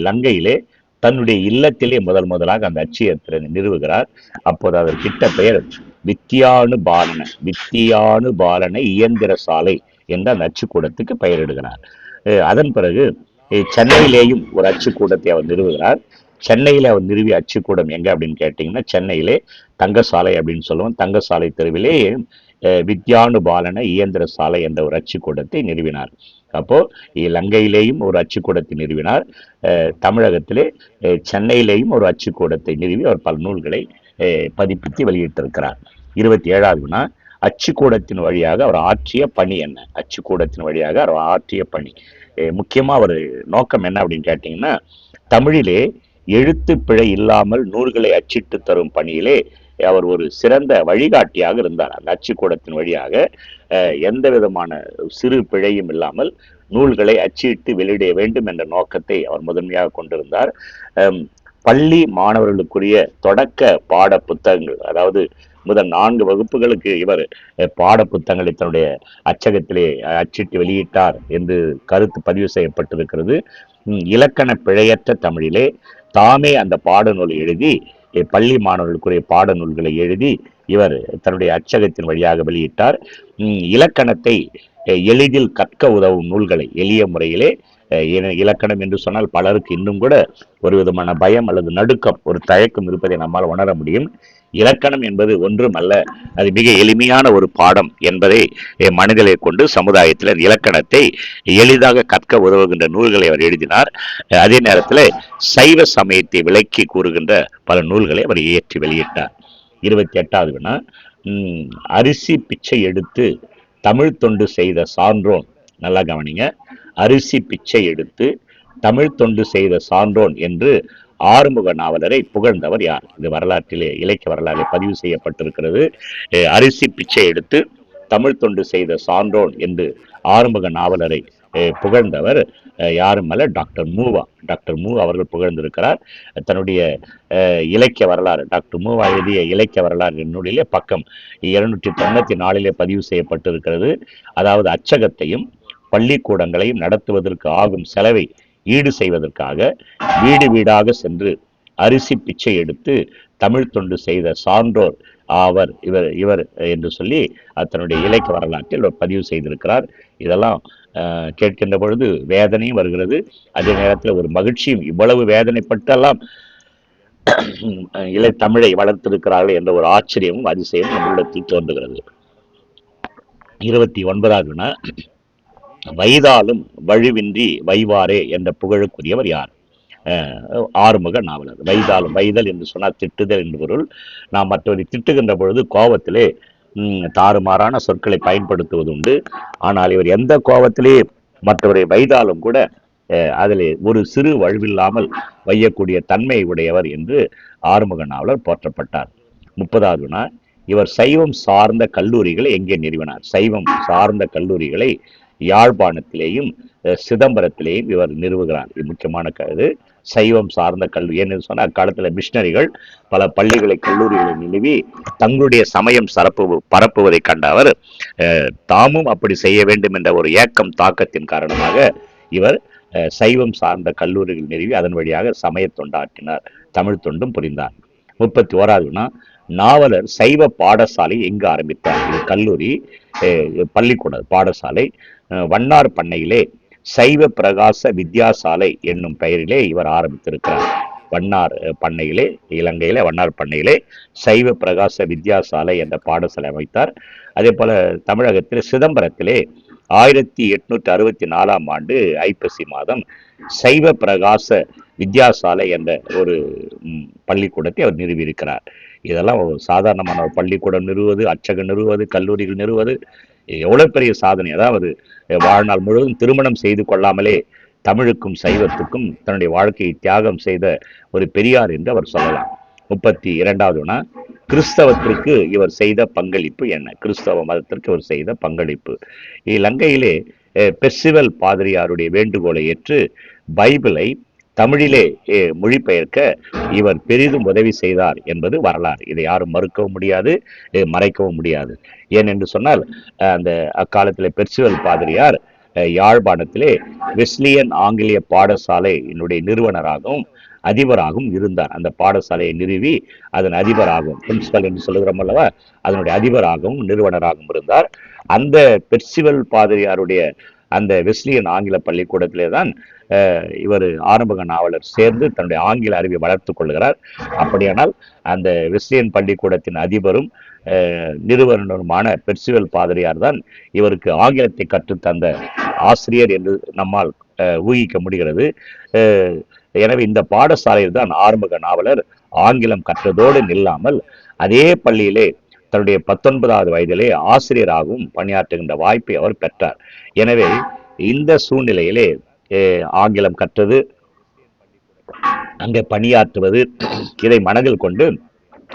இலங்கையிலே தன்னுடைய இல்லத்திலே முதலாக அந்த அச்சு இயந்திரத்தை நிறுவுகிறார். அப்போது அவர் கிட்ட பெயர் வித்தியானுபாலன இயந்திர சாலை என்ற அந்த அச்சுக்கூடத்துக்கு பெயரிடுகிறார். அதன் பிறகு சென்னையிலேயும் ஒரு அச்சுக்கூடத்தை அவர் நிறுவுகிறார். சென்னையில அவர் நிறுவிய அச்சுக்கூடம் எங்க அப்படின்னு கேட்டீங்கன்னா, சென்னையிலே தங்கசாலை அப்படின்னு சொல்லுவோம். தங்கசாலை தெருவிலே வித்யானுபாலன இயந்திர சாலை என்ற ஒரு அச்சுக்கூடத்தை நிறுவினார். அப்போ இலங்கையிலேயும் ஒரு அச்சுக்கூடத்தை நிறுவினார். தமிழகத்திலே சென்னையிலேயும் ஒரு அச்சுக்கூடத்தை நிறுவி அவர் பல நூல்களை பதிப்பித்து வெளியிட்டிருக்கிறார். 27வது வினா, அச்சுக்கூடத்தின் வழியாக அவர் ஆற்றிய பணி என்ன? அச்சுக்கூடத்தின் வழியாக அவர் ஆற்றிய பணி முக்கியமா அவர் நோக்கம் என்ன அப்படின்னு கேட்டீங்கன்னா, தமிழிலே எழுத்து பிழை இல்லாமல் நூல்களை அச்சிட்டு தரும் பணியிலே அவர் ஒரு சிறந்த வழிகாட்டியாக இருந்தார். அந்த அச்சுக்கூடத்தின் வழியாக எந்த விதமான சிறு பிழையும் இல்லாமல் நூல்களை அச்சிட்டு வெளியிட வேண்டும் என்ற நோக்கத்தை அவர் முதன்மையாக கொண்டிருந்தார். பள்ளி மாணவர்களுக்குரிய தொடக்க பாட புத்தகங்கள், அதாவது முதல் 4 வகுப்புகளுக்கு இவர் பாட புத்தகங்களை தன்னுடைய அச்சகத்திலே அச்சிட்டு வெளியிட்டார் என்று கருத்து பதிவு செய்யப்பட்டிருக்கிறது. இலக்கண பிழையற்ற தமிழிலே தாமே அந்த பாடநூலை எழுதி பள்ளி மாணவர்களுக்குரிய பாடநூல்களை எழுதி இவர் தன்னுடைய அச்சகத்தின் வழியாக வெளியிட்டார். இலக்கணத்தை எளிதில் கற்க உதவும் நூல்களை எளிய முறையிலே, இலக்கணம் என்று சொன்னால் பலருக்கு இன்னும் கூட ஒரு விதமான பயம் அல்லது நடுக்கம், ஒரு தயக்கம் இருப்பதை நம்மால் உணர முடியும். இலக்கணம் என்பது ஒன்றும் அல்ல, அது மிக எளிமையான ஒரு பாடம் என்பதை மனதிலே கொண்டு சமுதாயத்தில் இலக்கணத்தை எளிதாக கற்க உதவுகின்ற நூல்களை அவர் எழுதினார். அதே நேரத்தில் சைவ சமயத்தை விளக்கி கூறுகின்ற பல நூல்களை அவர் இயற்றி வெளியிட்டார். 28வது வினா, அரிசி பிச்சை எடுத்து தமிழ் தொண்டு செய்த சான்றோன். நல்லா கவனிங்க, அரிசி பிச்சை எடுத்து தமிழ் தொண்டு செய்த சான்றோன் என்று ஆறுமுக நாவலரை புகழ்ந்தவர் யார்? இது வரலாற்றிலே, இலக்கிய வரலாற்றிலே பதிவு செய்யப்பட்டிருக்கிறது. அரிசி பிச்சை எடுத்து தமிழ் தொண்டு செய்த சான்றோன் என்று ஆறுமுக நாவலரை புகழ்ந்தவர் யாரும் அல்ல, டாக்டர் மூவா. டாக்டர் மூ அவர்கள் புகழ்ந்திருக்கிறார். தன்னுடைய இலக்கிய வரலாறு, டாக்டர் மூவா எழுதிய இலக்கிய வரலாறு நூலிலே பக்கம் 294 பதிவு செய்யப்பட்டிருக்கிறது. அதாவது அச்சகத்தையும் பள்ளிக்கூடங்களையும் நடத்துவதற்கு ஆகும் செலவை ஈடு செய்வதற்காக வீடு வீடாக சென்று அரிசி பிச்சை எடுத்து தமிழ் தொண்டு செய்த சான்றோர் ஆவர் இவர் என்று சொல்லி தன்னுடைய இலக்கிய வரலாற்றில் பதிவு செய்திருக்கிறார். இதெல்லாம் கேட்கின்ற பொழுது வேதனையும் வருகிறது, அதே நேரத்தில் ஒரு மகிழ்ச்சியும். இவ்வளவு வேதனைப்பட்டெல்லாம் தமிழை வளர்த்திருக்கிறார்கள் என்ற ஒரு ஆச்சரியமும் அதிசயமும் நம்மளிடத்தில் தோன்றுகிறது. 29வது வைதாலும் வழுவின்றி வைவாரே என்ற புகழுக்குரியவர் யார்? ஆறுமுக நாவலர். வைதாலும், வைதல் என்று சொன்னால் திட்டுதல் என்று பொருள். நாம் மற்றவரை திட்டுகின்ற பொழுது கோபத்திலே தாறுமாறான சொற்களை பயன்படுத்துவது உண்டு. ஆனால் இவர் எந்த கோபத்திலே மற்றவரை வைதாலும் கூட அதில் ஒரு சிறு வழுவில்லாமல் வையக்கூடிய தன்மை உடையவர் என்று ஆறுமுக நாவலர் போற்றப்பட்டார். 30வது இவர் சைவம் சார்ந்த கல்லூரிகளை எங்கே நிறுவினார்? சைவம் சார்ந்த கல்லூரிகளை யாழ்ப்பாணத்திலேயும் சிதம்பரத்திலேயும் இவர் நிறுவுகிறார். இது முக்கியமான இது. சைவம் சார்ந்த கல்வி ஏன்னு சொன்னால் அக்காலத்தில் மிஷினரிகள் பல பள்ளிகளை கல்லூரிகளை நிறுவி தங்களுடைய சமயம் பரப்புவதை கண்ட அவர் தாமும் அப்படி செய்ய வேண்டும் என்ற ஒரு ஏக்கம் தாக்கத்தின் காரணமாக இவர் சைவம் சார்ந்த கல்லூரிகள் நிறுவி அதன் வழியாக சமய தொண்டாற்றினார், தமிழ் தொண்டும் புரிந்தார். 31வது நாவலர் சைவ பாடசாலை எங்கு ஆரம்பித்தார்? இது கல்லூரி, பள்ளிக்கூட பாடசாலை. வண்ணார் பண்ணையிலே சைவ பிரகாச வித்யாசாலை என்னும் பெயரிலே இவர் ஆரம்பித்திருக்கிறார். வண்ணார் பண்ணையிலே, இலங்கையிலே வண்ணார் பண்ணையிலே சைவ பிரகாச வித்யாசாலை என்ற பாடசாலை அமைத்தார். அதே போல தமிழகத்தில் சிதம்பரத்திலே 1864ஆம் ஆண்டு ஐப்பசி மாதம் சைவ பிரகாச வித்யாசாலை என்ற ஒரு பள்ளிக்கூடத்தை அவர் நிறுவியிருக்கிறார். இதெல்லாம் சாதாரணமான ஒரு பள்ளிக்கூடம் நிறுவுவது, அச்சகம் நிறுவுவது, கல்லூரிகள் நிறுவுவது எவ்வளவு பெரிய சாதனை. அதாவது வாழ்நாள் முழுவதும் திருமணம் செய்து கொள்ளாமலே தமிழுக்கும் சைவத்துக்கும் தன்னுடைய வாழ்க்கையை தியாகம் செய்த ஒரு பெரியார் என்று அவர் சொல்லலாம். 32வது கிறிஸ்தவத்திற்கு இவர் செய்த பங்களிப்பு என்ன? கிறிஸ்தவ மதத்திற்கு இவர் செய்த பங்களிப்பு. இலங்கையிலே பெர்சிவல் பாதிரியாருடைய வேண்டுகோளை ஏற்று பைபிளை தமிழிலே மொழிபெயர்க்க இவர் பெரிதும் உதவி செய்தார் என்பது வரலாறு. இதை யாரும் மறுக்கவும் முடியாது, மறைக்கவும் முடியாது. ஏனென்று சொன்னால் அந்த அக்காலத்தில் பெர்சிவல் பாதிரியார் யாழ்ப்பாணத்திலே வெஸ்லியன் ஆங்கிலேய பாடசாலை என்னுடைய நிறுவனராகவும் அதிபராகவும் இருந்தார். அந்த பாடசாலையை நிறுவி அதன் அதிபராகவும், பிரின்சிபல் என்று சொல்லுகிறோம் அல்லவா, அதனுடைய அதிபராகவும் நிறுவனராகவும் இருந்தார். அந்த பெர்சிவல் பாதிரியாருடைய அந்த வெஸ்லியன் ஆங்கில பள்ளிக்கூடத்திலே தான் இவர் ஆறுமுக நாவலர் சேர்ந்து தன்னுடைய ஆங்கில அறிவை வளர்த்து கொள்கிறார். அப்படியானால் அந்த வெஸ்லியன் பள்ளிக்கூடத்தின் அதிபரும் நிறுவனருமான பெர்சிவல் பாதிரியார் தான் இவருக்கு ஆங்கிலத்தை கற்றுத்தந்த ஆசிரியர் என்று நம்மால் ஊகிக்க முடிகிறது. எனவே இந்த பாடசாலையில் தான் ஆறுமுக நாவலர் ஆங்கிலம் கற்றதோடு நில்லாமல் அதே பள்ளியிலே தன்னுடைய 19வது வயதிலே ஆசிரியராகவும் பணியாற்றுகின்ற வாய்ப்பை அவர் பெற்றார். எனவே இந்த சூழ்நிலையிலே ஆங்கிலம் கற்றது, அங்கே பணியாற்றுவது, இதை மனதில் கொண்டு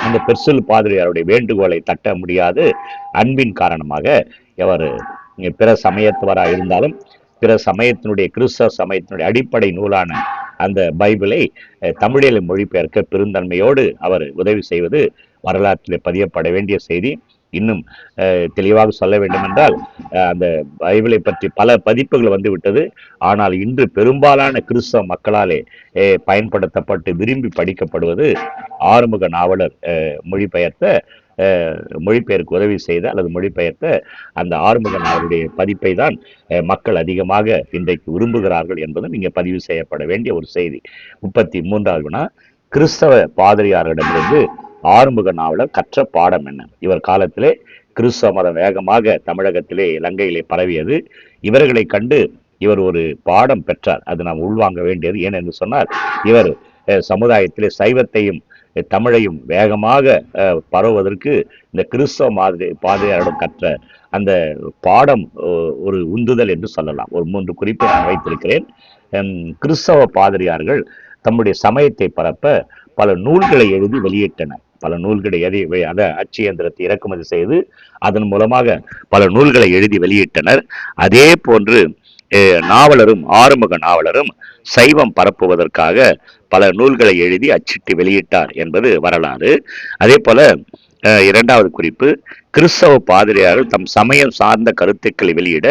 அந்த பெர்சில் பாதிரியாருடைய வேண்டுகோளை தட்ட முடியாது அன்பின் காரணமாக அவர் பிற சமயத்தவராக இருந்தாலும் பிற சமயத்தினுடைய கிறிஸ்தவ சமயத்தினுடைய அடிப்படை நூலான அந்த பைபிளை தமிழில் மொழிபெயர்க்க பெருந்தன்மையோடு அவர் உதவி செய்வது வரலாற்றில் பதியப்பட வேண்டிய செய்தி. இன்னும் தெளிவாக சொல்ல வேண்டும் என்றால் அந்த பைபிளை பற்றி பல பதிப்புகள் வந்து விட்டது. ஆனால் இன்று பெரும்பாலான கிறிஸ்தவ மக்களாலே பயன்படுத்தப்பட்டு விரும்பி படிக்கப்படுவது ஆறுமுக நாவலர் மொழிபெயர்க்கு உதவி செய்த அல்லது மொழிபெயர்த்த அந்த ஆறுமுக நாவலுடைய பதிப்பை தான் மக்கள் அதிகமாக இன்றைக்கு விரும்புகிறார்கள் என்பதும் இங்கே பதிவு செய்யப்பட வேண்டிய ஒரு செய்தி. 33வது வினா, கிறிஸ்தவ பாதிரியாரிடமிருந்து ஆறுமுக நாவலர் கற்ற பாடம் என்ன? இவர் காலத்திலே கிறிஸ்தவ மதம் வேகமாக தமிழகத்திலே இலங்கையிலே பரவியது. இவர்களை கண்டு இவர் ஒரு பாடம் பெற்றார். அது நாம் உள்வாங்க வேண்டியது. ஏனென்று சொன்னால் இவர் சமுதாயத்திலே சைவத்தையும் தமிழையும் வேகமாக பரவுவதற்கு இந்த கிறிஸ்தவ பாதிரியாரிடம் கற்ற அந்த பாடம் ஒரு உந்துதல் என்று சொல்லலாம். ஒரு 3 குறிப்பை நான் வைத்திருக்கிறேன். கிறிஸ்தவ பாதிரியார்கள் தம்முடைய சமயத்தை பரப்ப பல நூல்களை எழுதி வெளியிட்டனர். பல நூல்களை அதை அச்சு இயந்திரத்தை இறக்குமதி செய்து அதன் மூலமாக பல நூல்களை எழுதி வெளியிட்டனர். அதே போன்று நாவலரும் ஆறுமுக நாவலரும் சைவம் பரப்புவதற்காக பல நூல்களை எழுதி அச்சிட்டு வெளியிட்டார் என்பது வரலாறு. அதே போல 2வது குறிப்பு, கிறிஸ்தவ பாதிரியார்கள் தம் சமயம் சார்ந்த கருத்துக்களை வெளியிட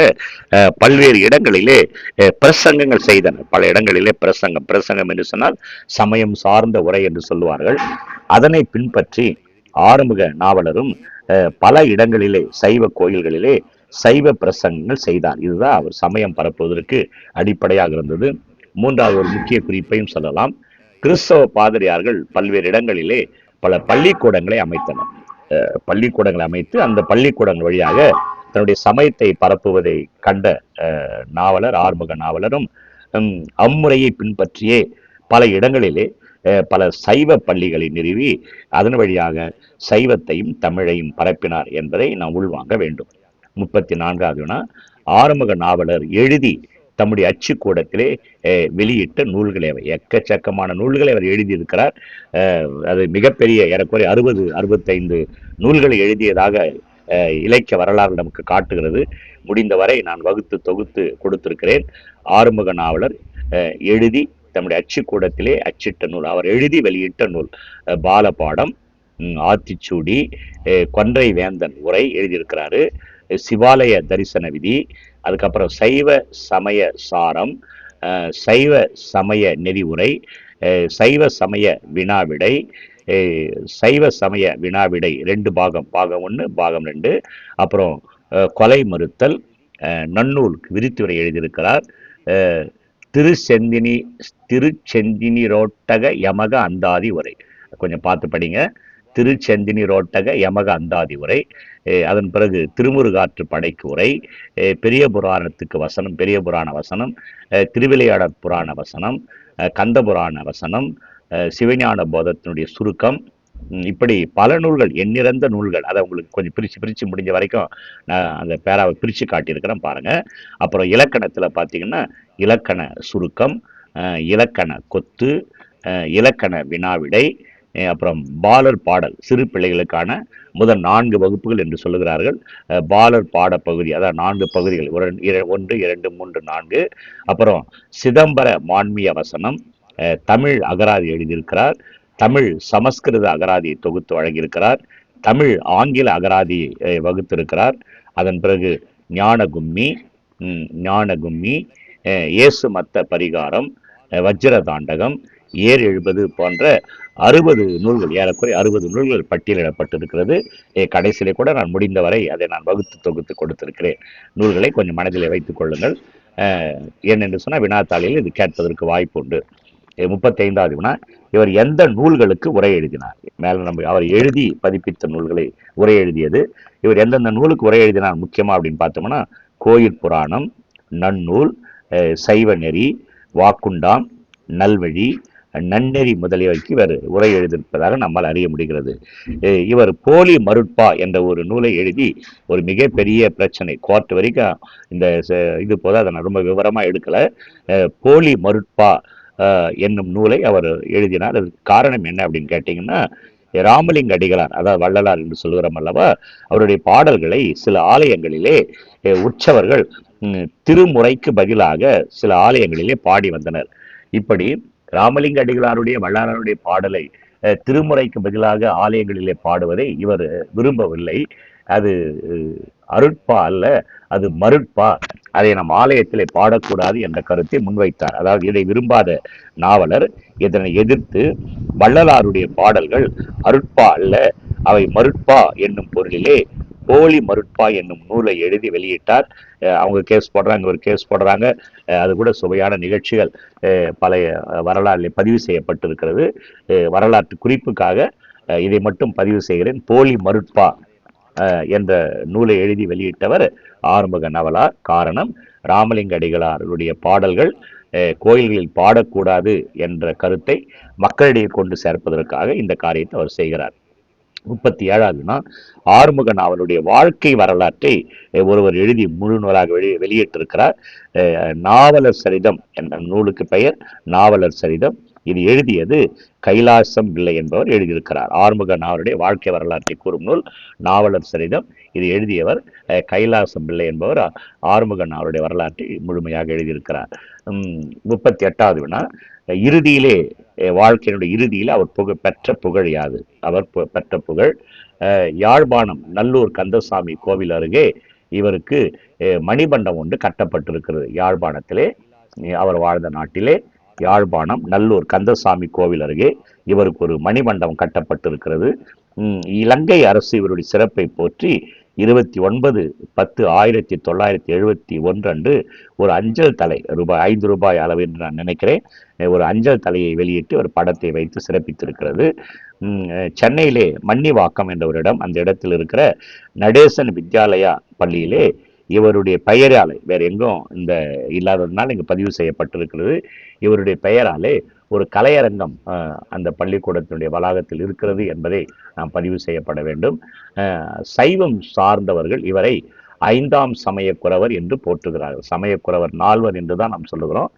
பல்வேறு இடங்களிலே பிரசங்கங்கள் செய்தனர். பல இடங்களிலே பிரசங்கம் என்று சொன்னால் சமயம் சார்ந்த உரை என்று சொல்லுவார்கள். அதனை பின்பற்றி ஆறுமுக நாவலரும் பல இடங்களிலே சைவ கோயில்களிலே சைவ பிரசங்கங்கள் செய்தார். இதுதான் அவர் சமயம் பரப்புவதற்கு அடிப்படையாக இருந்தது. 3வது ஒரு முக்கிய குறிப்பையும் சொல்லலாம். கிறிஸ்தவ பாதிரியார்கள் பல்வேறு இடங்களிலே பல பள்ளிக்கூடங்களை அமைத்தனர். பள்ளிக்கூடங்களை அமைத்து அந்த பள்ளிக்கூடங்கள் வழியாக தன்னுடைய சமயத்தை பரப்புவதை கண்ட நாவலர் ஆறுமுக நாவலரும் அம்முறையை பின்பற்றியே பல இடங்களிலே பல சைவ பள்ளிகளை நிறுவி அதன் வழியாக சைவத்தையும் தமிழையும் பரப்பினார் என்பதை நாம் உள்வாங்க வேண்டும். 34வது வினா, ஆறுமுக நாவலர் எழுதி தம்முடைய அச்சுக்கூடத்திலே வெளியிட்ட நூல்களை எக்கச்சக்கமான நூல்களை அவர் எழுதியிருக்கிறார். அது மிகப்பெரிய ஏறக்குறைய 65 நூல்களை எழுதியதாக இலக்கிய வரலாறு நமக்கு காட்டுகிறது. முடிந்தவரை நான் வகுத்து தொகுத்து கொடுத்திருக்கிறேன். ஆறுமுக நாவலர் எழுதி தம்முடைய அச்சுக்கூடத்திலே அச்சிட்ட நூல், அவர் எழுதி வெளியிட்ட நூல் பாலபாடம், ஆத்திச்சூடி, கொன்றை வேந்தன் உரை எழுதியிருக்கிறாரு, சிவாலய தரிசன விதி, அதுக்கப்புறம் சைவ சமய சாரம், சைவ சமய நெறிவுரை, சைவ சமய வினாவிடை, சைவ சமய வினாவிடை 2 பாகம், பாகம் 1 பாகம் 2, அப்புறம் கொலை மறுத்தல், நன்னூல் விரித்துரை எழுதியிருக்கிறார். திருச்செந்தினி ரோட்டக யமக அந்தாதி உரை, கொஞ்சம் பார்த்து படிங்க. திருச்செந்தினி ரோட்டக யமக அந்தாதி உரை. அதன் பிறகு திருமுருகாற்று படைக்கு உரை, பெரிய புராணத்துக்கு வசனம், பெரிய புராண வசனம், திருவிளையாடற் புராண வசனம், கந்த புராண வசனம், சிவஞான போதத்தினுடைய சுருக்கம், இப்படி பல நூல்கள், எண்ணிறந்த நூல்கள். அதை உங்களுக்கு கொஞ்சம் பிரித்து முடிஞ்ச வரைக்கும் நான் அந்த பேராவை பிரித்து காட்டியிருக்கிறேன் பாருங்கள். அப்புறம் இலக்கணத்தில் பார்த்தீங்கன்னா இலக்கண சுருக்கம், இலக்கண கொத்து, இலக்கண வினாவிடை, அப்புறம் பாலர் பாடல், சிறு பிள்ளைகளுக்கான முதல் 4 வகுப்புகள் என்று சொல்லுகிறார்கள். பாலர் பாட பகுதி, அதாவது 4 பகுதிகள், 1 2 3 4. அப்புறம் சிதம்பர மான்மிய வசனம், தமிழ் அகராதி எழுதியிருக்கிறார். தமிழ் சமஸ்கிருத அகராதியை தொகுத்து வழங்கியிருக்கிறார். தமிழ் ஆங்கில அகராதியை வகுத்திருக்கிறார். அதன் பிறகு ஞானகும்மி, இயேசு மத்த பரிகாரம், வஜ்ர தாண்டகம், ஏர் எழுபது போன்ற 60 நூல்கள், ஏறக்குறை 60 நூல்கள் பட்டியலிடப்பட்டிருக்கிறது. கடைசியிலே கூட நான் முடிந்தவரை அதை நான் வகுத்து தொகுத்து கொடுத்திருக்கிறேன். நூல்களை கொஞ்சம் மனதில் வைத்துக் கொள்ளுங்கள். ஏனென்று சொன்னால் வினாத்தாளில் இது கேட்பதற்கு வாய்ப்பு உண்டு. 35வது வினா, இவர் எந்த நூல்களுக்கு உரை எழுதினார்? மேலே நம்ம அவர் எழுதி பதிப்பித்த நூல்களை உரை எழுதியது. இவர் எந்தெந்த நூலுக்கு உரை எழுதினார் முக்கியமாக அப்படின்னு பார்த்தோம்னா கோயில் புராணம், நன்னூல், சைவ நெறி, வாக்குண்டாம், நல்வழி, நன்னெறி முதலியவைக்கு இவர் உரை எழுதியிருப்பதாக நம்மால் அறிய முடிகிறது. இவர் போலி மருட்பா என்ற ஒரு நூலை எழுதி ஒரு மிகப்பெரிய பிரச்சனை கோர்ட் வரைக்கும் இந்த இது போல அதை நான் ரொம்ப விவரமா எடுக்கல. போலி மருட்பா என்னும் நூலை அவர் எழுதினார். அதுக்கு காரணம் என்ன அப்படின்னு கேட்டீங்கன்னா, ராமலிங்க அடிகளார், அதாவது வள்ளலார் என்று சொல்கிறோம் அல்லவா, அவருடைய பாடல்களை சில ஆலயங்களிலே உற்சவர்கள் திருமுறைக்கு பதிலாக சில ஆலயங்களிலே பாடி வந்தனர். இப்படி ராமலிங்க அடிகளாருடைய வள்ளலாருடைய பாடலை திருமுறைக்கு பதிலாக ஆலயங்களிலே பாடுவதை இவர் விரும்பவில்லை. அது அருட்பா அல்ல, அது மருட்பா, அதை நம் ஆலயத்திலே பாடக்கூடாது என்ற கருத்தை முன்வைத்தார். அதாவது இதை விரும்பாத நாவலர் இதனை எதிர்த்து வள்ளலாருடைய பாடல்கள் அருட்பா அல்ல, அவை மருட்பா என்னும் பொருளிலே போலி மருட்பா என்னும் நூலை எழுதி வெளியிட்டார். அவங்க கேஸ் போடுறாங்க, ஒரு கேஸ் போடுறாங்க. அது கூட சுவையான நிகழ்ச்சிகள் பல வரலாற்றில் பதிவு செய்யப்பட்டிருக்கிறது. வரலாற்று குறிப்புக்காக இதை மட்டும் பதிவு செய்கிறேன். போலி மருட்பா என்ற நூலை எழுதி வெளியிட்டவர் ஆறுமுக நவலார். காரணம், ராமலிங்க அடிகளாருடைய பாடல்கள் கோயில்களில் பாடக்கூடாது என்ற கருத்தை மக்களிடையே கொண்டு சேர்ப்பதற்காக இந்த காரியத்தை அவர் செய்கிறார். 37வது ஆறுமுக நாவலுடைய வாழ்க்கை வரலாற்றை ஒருவர் எழுதி முழு நூலாக வெளியிட்டிருக்கிறார். நாவலர் சரிதம் என்ற நூலுக்கு பெயர் நாவலர் சரிதம். இது எழுதியது கைலாசம் பிள்ளை என்பவர் எழுதியிருக்கிறார். ஆறுமுக நாவலுடைய வாழ்க்கை வரலாற்றை கூறும் நூல் நாவலர் சரிதம். இது எழுதியவர் கைலாசம் பிள்ளை என்பவர் ஆறுமுக நாவலுடைய வரலாற்றை முழுமையாக எழுதியிருக்கிறார். 38வது வினா, இறுதியிலே வாழ்க்கையினுடைய இறுதியில் அவர் பெற்ற புகழ் யாது? அவர் பெற்ற புகழ், யாழ்ப்பாணம் நல்லூர் கந்தசாமி கோவில் அருகே இவருக்கு மணிமண்டபம் ஒன்று கட்டப்பட்டிருக்கிறது. யாழ்ப்பாணத்திலே, அவர் வாழ்ந்த நாட்டிலே யாழ்ப்பாணம் நல்லூர் கந்தசாமி கோவில் அருகே இவருக்கு ஒரு மணிமண்டபம் கட்டப்பட்டிருக்கிறது. இலங்கை அரசு இவருடைய சிறப்பை போற்றி 29/10/1971 அன்று ஒரு அஞ்சல் தலை ரூபாய் 5 அளவு என்று நான் நினைக்கிறேன், ஒரு அஞ்சல் தலையை வெளியிட்டு ஒரு படத்தை வைத்து சிறப்பித்திருக்கிறது. சென்னையிலே மன்னிவாக்கம் என்ற ஒரு இடம், அந்த இடத்தில் இருக்கிற நடேசன் வித்யாலயா பள்ளியிலே இவருடைய பெயராலே, வேற எங்கும் இந்த இல்லாததுனால இங்கு பதிவு செய்யப்பட்டிருக்கிறது, இவருடைய பெயராலே ஒரு கலையரங்கம் அந்த பள்ளிக்கூடத்தினுடைய வளாகத்தில் இருக்கிறது என்பதை நாம் பதிவு செய்யப்பட வேண்டும். சைவம் சார்ந்தவர்கள் இவரை 5ஆம் சமயக்குறவர் என்று போற்றுகிறார்கள். சமயக்குறவர் நால்வர் என்று தான் நாம் சொல்லுகிறோம்,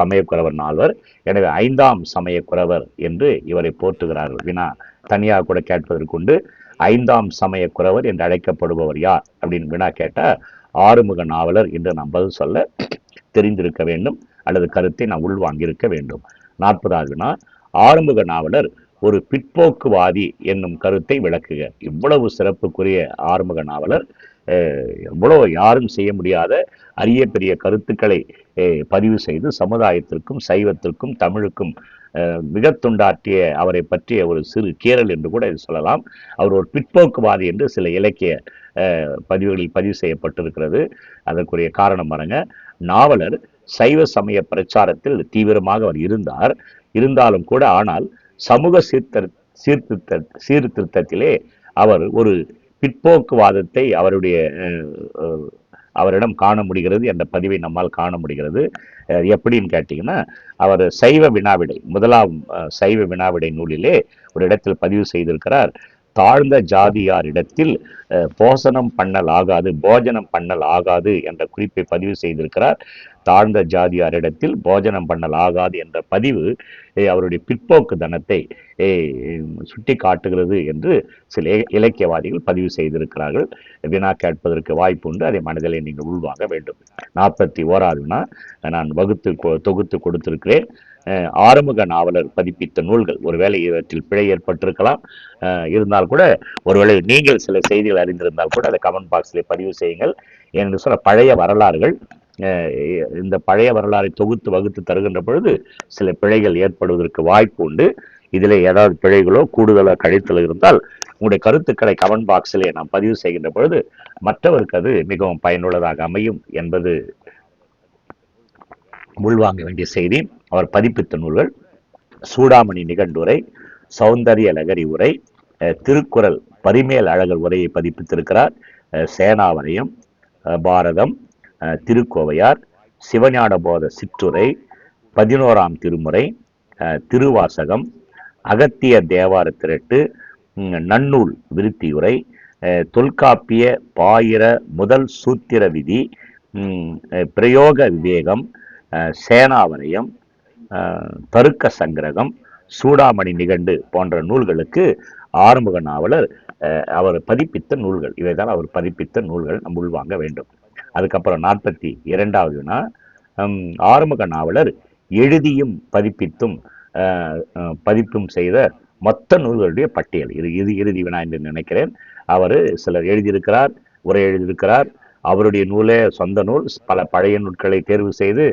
சமயக்குறவர் நால்வர். எனவே 5ஆம் சமயக்குறவர் என்று இவரை போற்றுகிறார்கள். வினா தனியாக கூட கேட்பதற்குண்டு. 5ஆம் சமயக்குறவர் என்று அழைக்கப்படுபவர் யார் அப்படின்னு வினா கேட்டால் ஆறுமுக நாவலர் என்று நாம் பதில் சொல்ல தெரிந்திருக்க வேண்டும், அல்லது கருத்தை நாம் உள்வாங்கியிருக்க வேண்டும். 40வது வினா, ஆறுமுக நாவலர் ஒரு பிற்போக்குவாதி என்னும் கருத்தை விளக்குக. இவ்வளவு சிறப்புக்குரிய ஆறுமுக நாவலர் இவ்வளவு யாரும் செய்ய முடியாத அரிய பெரிய கருத்துக்களை பதிவு செய்து சமுதாயத்திற்கும் சைவத்திற்கும் தமிழுக்கும் மிக தொண்டாற்றிய அவரை பற்றிய ஒரு சிறு கீறல் என்று கூட சொல்லலாம். அவர் ஒரு பிற்போக்குவாதி என்று சில இலக்கிய பதிவுகளில் பதிவு செய்யப்பட்டிருக்கிறது. அதற்குரிய காரணம் பாருங்க, நாவலர் சைவ சமய பிரச்சாரத்தில் தீவிரமாக அவர் இருந்தாலும் கூட, ஆனால் சமூக சீர்திருத்தத்திலே அவர் ஒரு பிற்போக்குவாதத்தை அவரிடம் காண முடிகிறது என்ற பதிவை நம்மால் காண முடிகிறது. எப்படின்னு கேட்டீங்கன்னா, அவர் சைவ வினாவிடை, முதலாம் சைவ வினாவிடை நூலிலே ஒரு இடத்தில் பதிவு செய்திருக்கிறார். தாழ்ந்த ஜாதியாரிடத்தில் போஜனம் பண்ணல் ஆகாது என்ற குறிப்பை பதிவு செய்திருக்கிறார். தாழ்ந்த ஜாதியாரிடத்தில் போஜனம் பண்ணல் ஆகாது என்ற பதிவு அவருடைய பிற்போக்கு தனத்தை சுட்டி காட்டுகிறது என்று சில இலக்கியவாதிகள் பதிவு செய்திருக்கிறார்கள். வினா கேட்பதற்கு வாய்ப்பு உண்டு, அதை மனதிலே நீங்கள் உள்வாங்க வேண்டும். 41வது வினா நான் தொகுத்து கொடுத்திருக்கிறேன். ஆறுமுக நாவலர் பதிப்பித்த நூல்கள், ஒருவேளை இவற்றில் பிழை ஏற்பட்டிருக்கலாம், இருந்தால் கூட ஒருவேளை நீங்கள் சில செய்திகள் அறிந்திருந்தால் கூட அதை கமெண்ட் பாக்ஸில் பதிவு செய்யுங்கள். என்று சொல்ல பழைய வரலாறுகள், இந்த பழைய வரலாறை தொகுத்து வகுத்து தருகின்ற பொழுது சில பிழைகள் ஏற்படுவதற்கு வாய்ப்பு உண்டு. இதில் ஏதாவது பிழைகளோ கூடுதலோ கழித்தல் இருந்தால் உங்களுடைய கருத்துக்களை கமெண்ட் பாக்ஸிலே நாம் பதிவு செய்கின்ற பொழுது மற்றவருக்கு அது மிகவும் பயனுள்ளதாக அமையும் என்பது உள்வாங்க வேண்டிய செய்தி. அவர் பதிப்பித்த நூல்கள் சூடாமணி நிகண்டுரை, சௌந்தரிய லகரி உரை, திருக்குறள் பரிமேல் அழகர் உரையை பதிப்பித்திருக்கிறார், சேனாவரையம், பாரதம், திருக்கோவையார், சிவஞான போத சிற்றுரை, 11ஆம் திருமுறை, திருவாசகம், அகத்திய தேவார திரட்டு, நன்னூல் விருத்தியுரை, தொல்காப்பிய பாயிர முதல் சூத்திர விதி, பிரயோக விவேகம், சேனாவரையம், தருக்க சங்கிரகம், சூடாமணி நிகண்டு போன்ற நூல்களுக்கு ஆறுமுக நாவலர் அவர் பதிப்பித்த நூல்கள். இவைதான் அவர் பதிப்பித்த நூல்கள் நம்ம உள்வாங்க வேண்டும். அதுக்கப்புறம் 42வது ஆறுமுக நாவலர் எழுதியும் பதிப்பித்தும் பதிப்பும் செய்த மொத்த நூல்களுடைய பட்டியல். இது இறுதி வினா என்று நினைக்கிறேன். அவர் சிலர் எழுதியிருக்கிறார், உரை எழுதியிருக்கிறார். அவருடைய நூலே சொந்த நூல். பல பழைய நூல்களை தேர்வு செய்து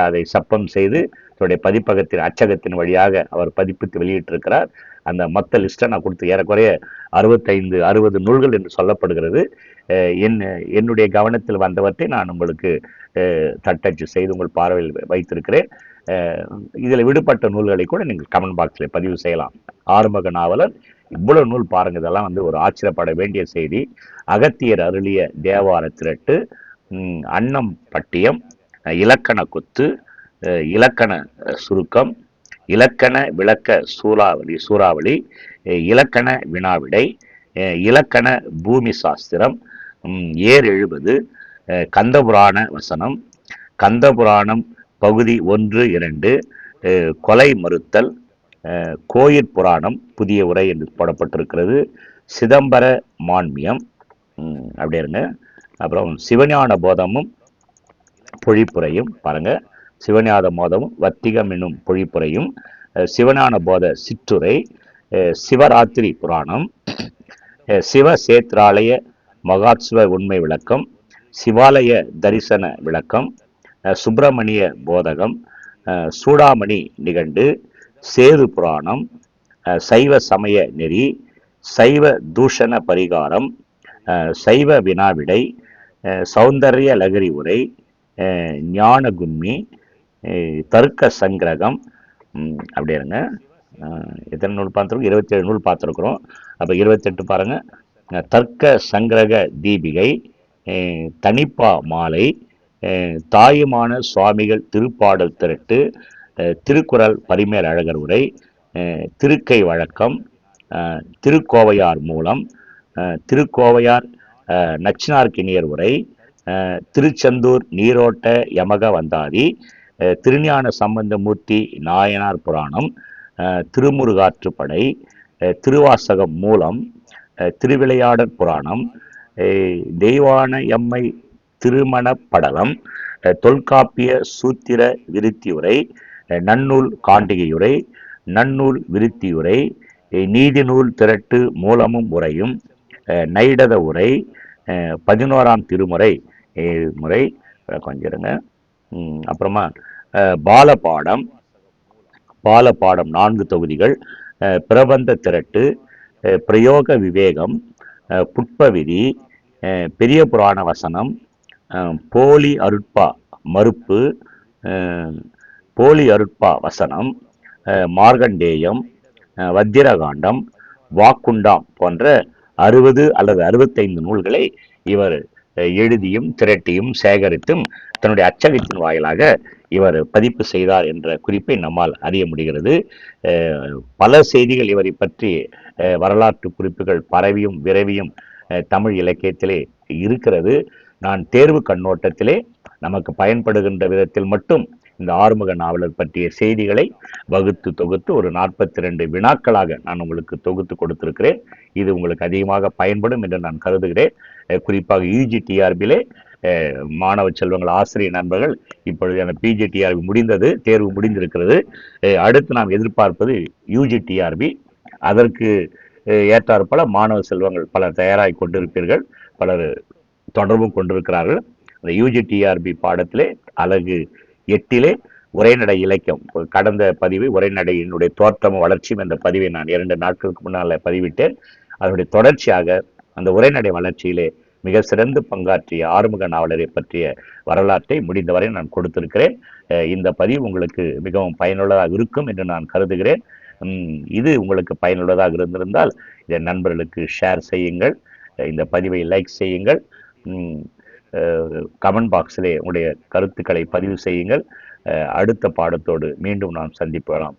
அதை சப்பம் செய்து தன்னுடைய பதிப்பகத்தின் அச்சகத்தின் வழியாக அவர் பதிப்பித்து வெளியிட்டிருக்கிறார். அந்த மொத்த லிஸ்ட்டை நான் கொடுத்து ஏறக்குறைய 60 நூல்கள் என்று சொல்லப்படுகிறது. என்னுடைய கவனத்தில் வந்தவற்றை நான் உங்களுக்கு தட்டச்சு செய்து உங்கள் பார்வையில் வைத்திருக்கிறேன். இதில் விடுபட்ட நூல்களை கூட நீங்கள் கமெண்ட் பாக்ஸில் பதிவு செய்யலாம். ஆறுமுக நாவலர் இவ்வளவு நூல் பாருங்க, இதெல்லாம் ஒரு ஆச்சரியப்பட வேண்டிய செய்தி. அகத்தியர் அருளிய தேவார திரட்டு, அன்னம் பட்டியம், இலக்கண கொத்து, இலக்கண சுருக்கம், இலக்கண விளக்க சூறாவளி, இலக்கண வினாவிடை, இலக்கண பூமி சாஸ்திரம், ஏர் 70, கந்தபுராண வசனம், கந்தபுராணம் பகுதி 1, 2, கொலை மறுத்தல், கோயிற் புராணம் புதிய உரை என்று போடப்பட்டிருக்கிறது, சிதம்பர மான்மியம், அப்படியே இருங்க. அப்புறம் சிவஞான போதமும் பொழிப்புரையும் பாருங்க. சிவஞான போதமும் வத்திகம் என்னும் பொழிப்புரையும், சிவஞான போத சிற்றுரை, சிவராத்திரி புராணம், சிவசேத்ராலய மகாத்ஸ்வ உண்மை விளக்கம், சிவாலய தரிசன விளக்கம், சுப்பிரமணிய போதகம், சூடாமணி நிகண்டு, சேது புராணம், சைவ சமய நெறி, சைவ தூஷண பரிகாரம், சைவ வினாவிடை, சௌந்தர்ய லகரி உரை, ஞான கும்மி, தர்க்க சங்கிரகம், அப்படி இருங்க. எத்தனை நூல் பார்த்துருக்கோம்? 27 நூல் பார்த்துருக்குறோம். அப்போ 28 பாருங்க. தர்க்க சங்கிரக தீபிகை, தனிப்பா மாலை, தாயுமான சுவாமிகள் திருப்பாடல் திரட்டு, திருக்குறள் பரிமேல் அழகர் உரை, திருக்கை வழக்கம், திருக்கோவையார் மூலம், திருக்கோவையார் நச்சினார்க்கினியர் உரை, திருச்செந்தூர் நீரோட்ட யமக வந்தாதி, திருஞான சம்பந்தமூர்த்தி நாயனார் புராணம், திருமுருகாற்றுப்படை, திருவாசகம் மூலம், திருவிளையாடற் புராணம், தெய்வான எம்மை திருமணப்படலம், தொல்காப்பிய சூத்திர விருத்தியுரை, நன்னூல் காண்டிகையுரை, நன்னூல் விருத்தியுரை, நீதிநூல் திரட்டு மூலமும் உரையும், நைடத உரை, 11ஆம் திருமுறை முறை கொஞ்சிருங்க. அப்புறமா பாலபாடம் 4 தொகுதிகள், பிரபந்த திரட்டு, பிரயோக விவேகம், புட்பவிதி, பெரிய புராண வசனம், போலி அருட்பா மறுப்பு, போலி அருட்பா வசனம், மார்கண்டேயம், வத்திரகாண்டம், வாக்குண்டாம் போன்ற 60 அல்லது 65 நூல்களை இவர் எழுதியும் திரட்டியும் சேகரித்தும் தன்னுடைய அச்சகத்தின் வாயிலாக இவர் பதிப்பு செய்தார் என்ற குறிப்பை நம்மால் அறிய முடிகிறது. பல செய்திகள் இவரை பற்றி வரலாற்று குறிப்புகள் பரவியும் விரவியும் தமிழ் இலக்கியத்திலே இருக்கிறது. நான் தேர்வு கண்ணோட்டத்திலே நமக்கு பயன்படுகின்ற விதத்தில் மட்டும் இந்த ஆறுமுக நாவலர் பற்றிய செய்திகளை வகுத்து தொகுத்து ஒரு 42 வினாக்களாக நான் உங்களுக்கு தொகுத்து கொடுத்திருக்கிறேன். இது உங்களுக்கு அதிகமாக பயன்படும் என்று நான் கருதுகிறேன். குறிப்பாக யூஜிடிஆர்பியிலே மாணவ செல்வங்கள் ஆசிரியர் நண்பர்கள் இப்பொழுது பிஜிடிஆர்பி முடிந்தது, தேர்வு முடிந்திருக்கிறது. அடுத்து நாம் எதிர்பார்ப்பது யூஜிடிஆர்பி. அதற்கு ஏற்றாற்போல மாணவ செல்வங்கள் பலர் தயாராகி கொண்டிருப்பீர்கள், பலர் தொடர்பும் கொண்டிருக்கிறார்கள். அந்த யூஜிடிஆர்பி பாடத்திலே அலகு 8 உரைநடை இலக்கியம், கடந்த பதிவு உரைநடையினுடைய தோற்றமும் வளர்ச்சியும் என்ற பதிவை நான் 2 நாட்களுக்கு முன்னால் பதிவிட்டேன். அதனுடைய தொடர்ச்சியாக அந்த உரைநடை வளர்ச்சியிலே மிக சிறந்து பங்காற்றிய ஆறுமுக நாவலரை பற்றிய வரலாற்றை முடிந்தவரை நான் கொடுத்திருக்கிறேன். இந்த பதிவு உங்களுக்கு மிகவும் பயனுள்ளதாக இருக்கும் என்று நான் கருதுகிறேன். இது உங்களுக்கு பயனுள்ளதாக இருந்திருந்தால் இதை நண்பர்களுக்கு ஷேர் செய்யுங்கள், இந்த பதிவை லைக் செய்யுங்கள், கமெண்ட் பாக்ஸிலே உங்களுடைய கருத்துக்களை பதிவு செய்யுங்கள். அடுத்த பாடத்தோடு மீண்டும் நாம் சந்திப்போம்.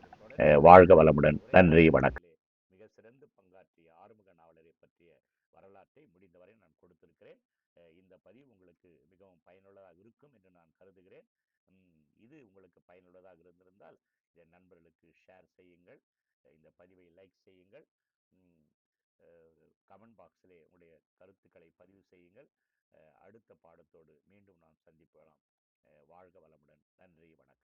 வாழ்க வளமுடன். நன்றி, வணக்கம். மிக சிறந்து பங்காற்றிய ஆறுமுக நாவலரை பற்றிய வரலாற்றை முடிந்தவரை நான் கொடுத்திருக்கிறேன். இந்த பதிவு உங்களுக்கு மிகவும் பயனுள்ளதாக இருக்கும் என்று நான் கருதுகிறேன். இது உங்களுக்கு பயனுள்ளதாக இருந்திருந்தால் இதை நண்பர்களுக்கு ஷேர் செய்யுங்கள். இந்த பதிவை லைக் செய்யுங்கள். கமெண்ட் பாக்ஸிலே உங்களுடைய கருத்துக்களை பதிவு செய்யுங்கள். அடுத்த பாடத்தோடு மீண்டும் நாம் சந்திப்போம். வாழ்க வளமுடன். நன்றி, வணக்கம்.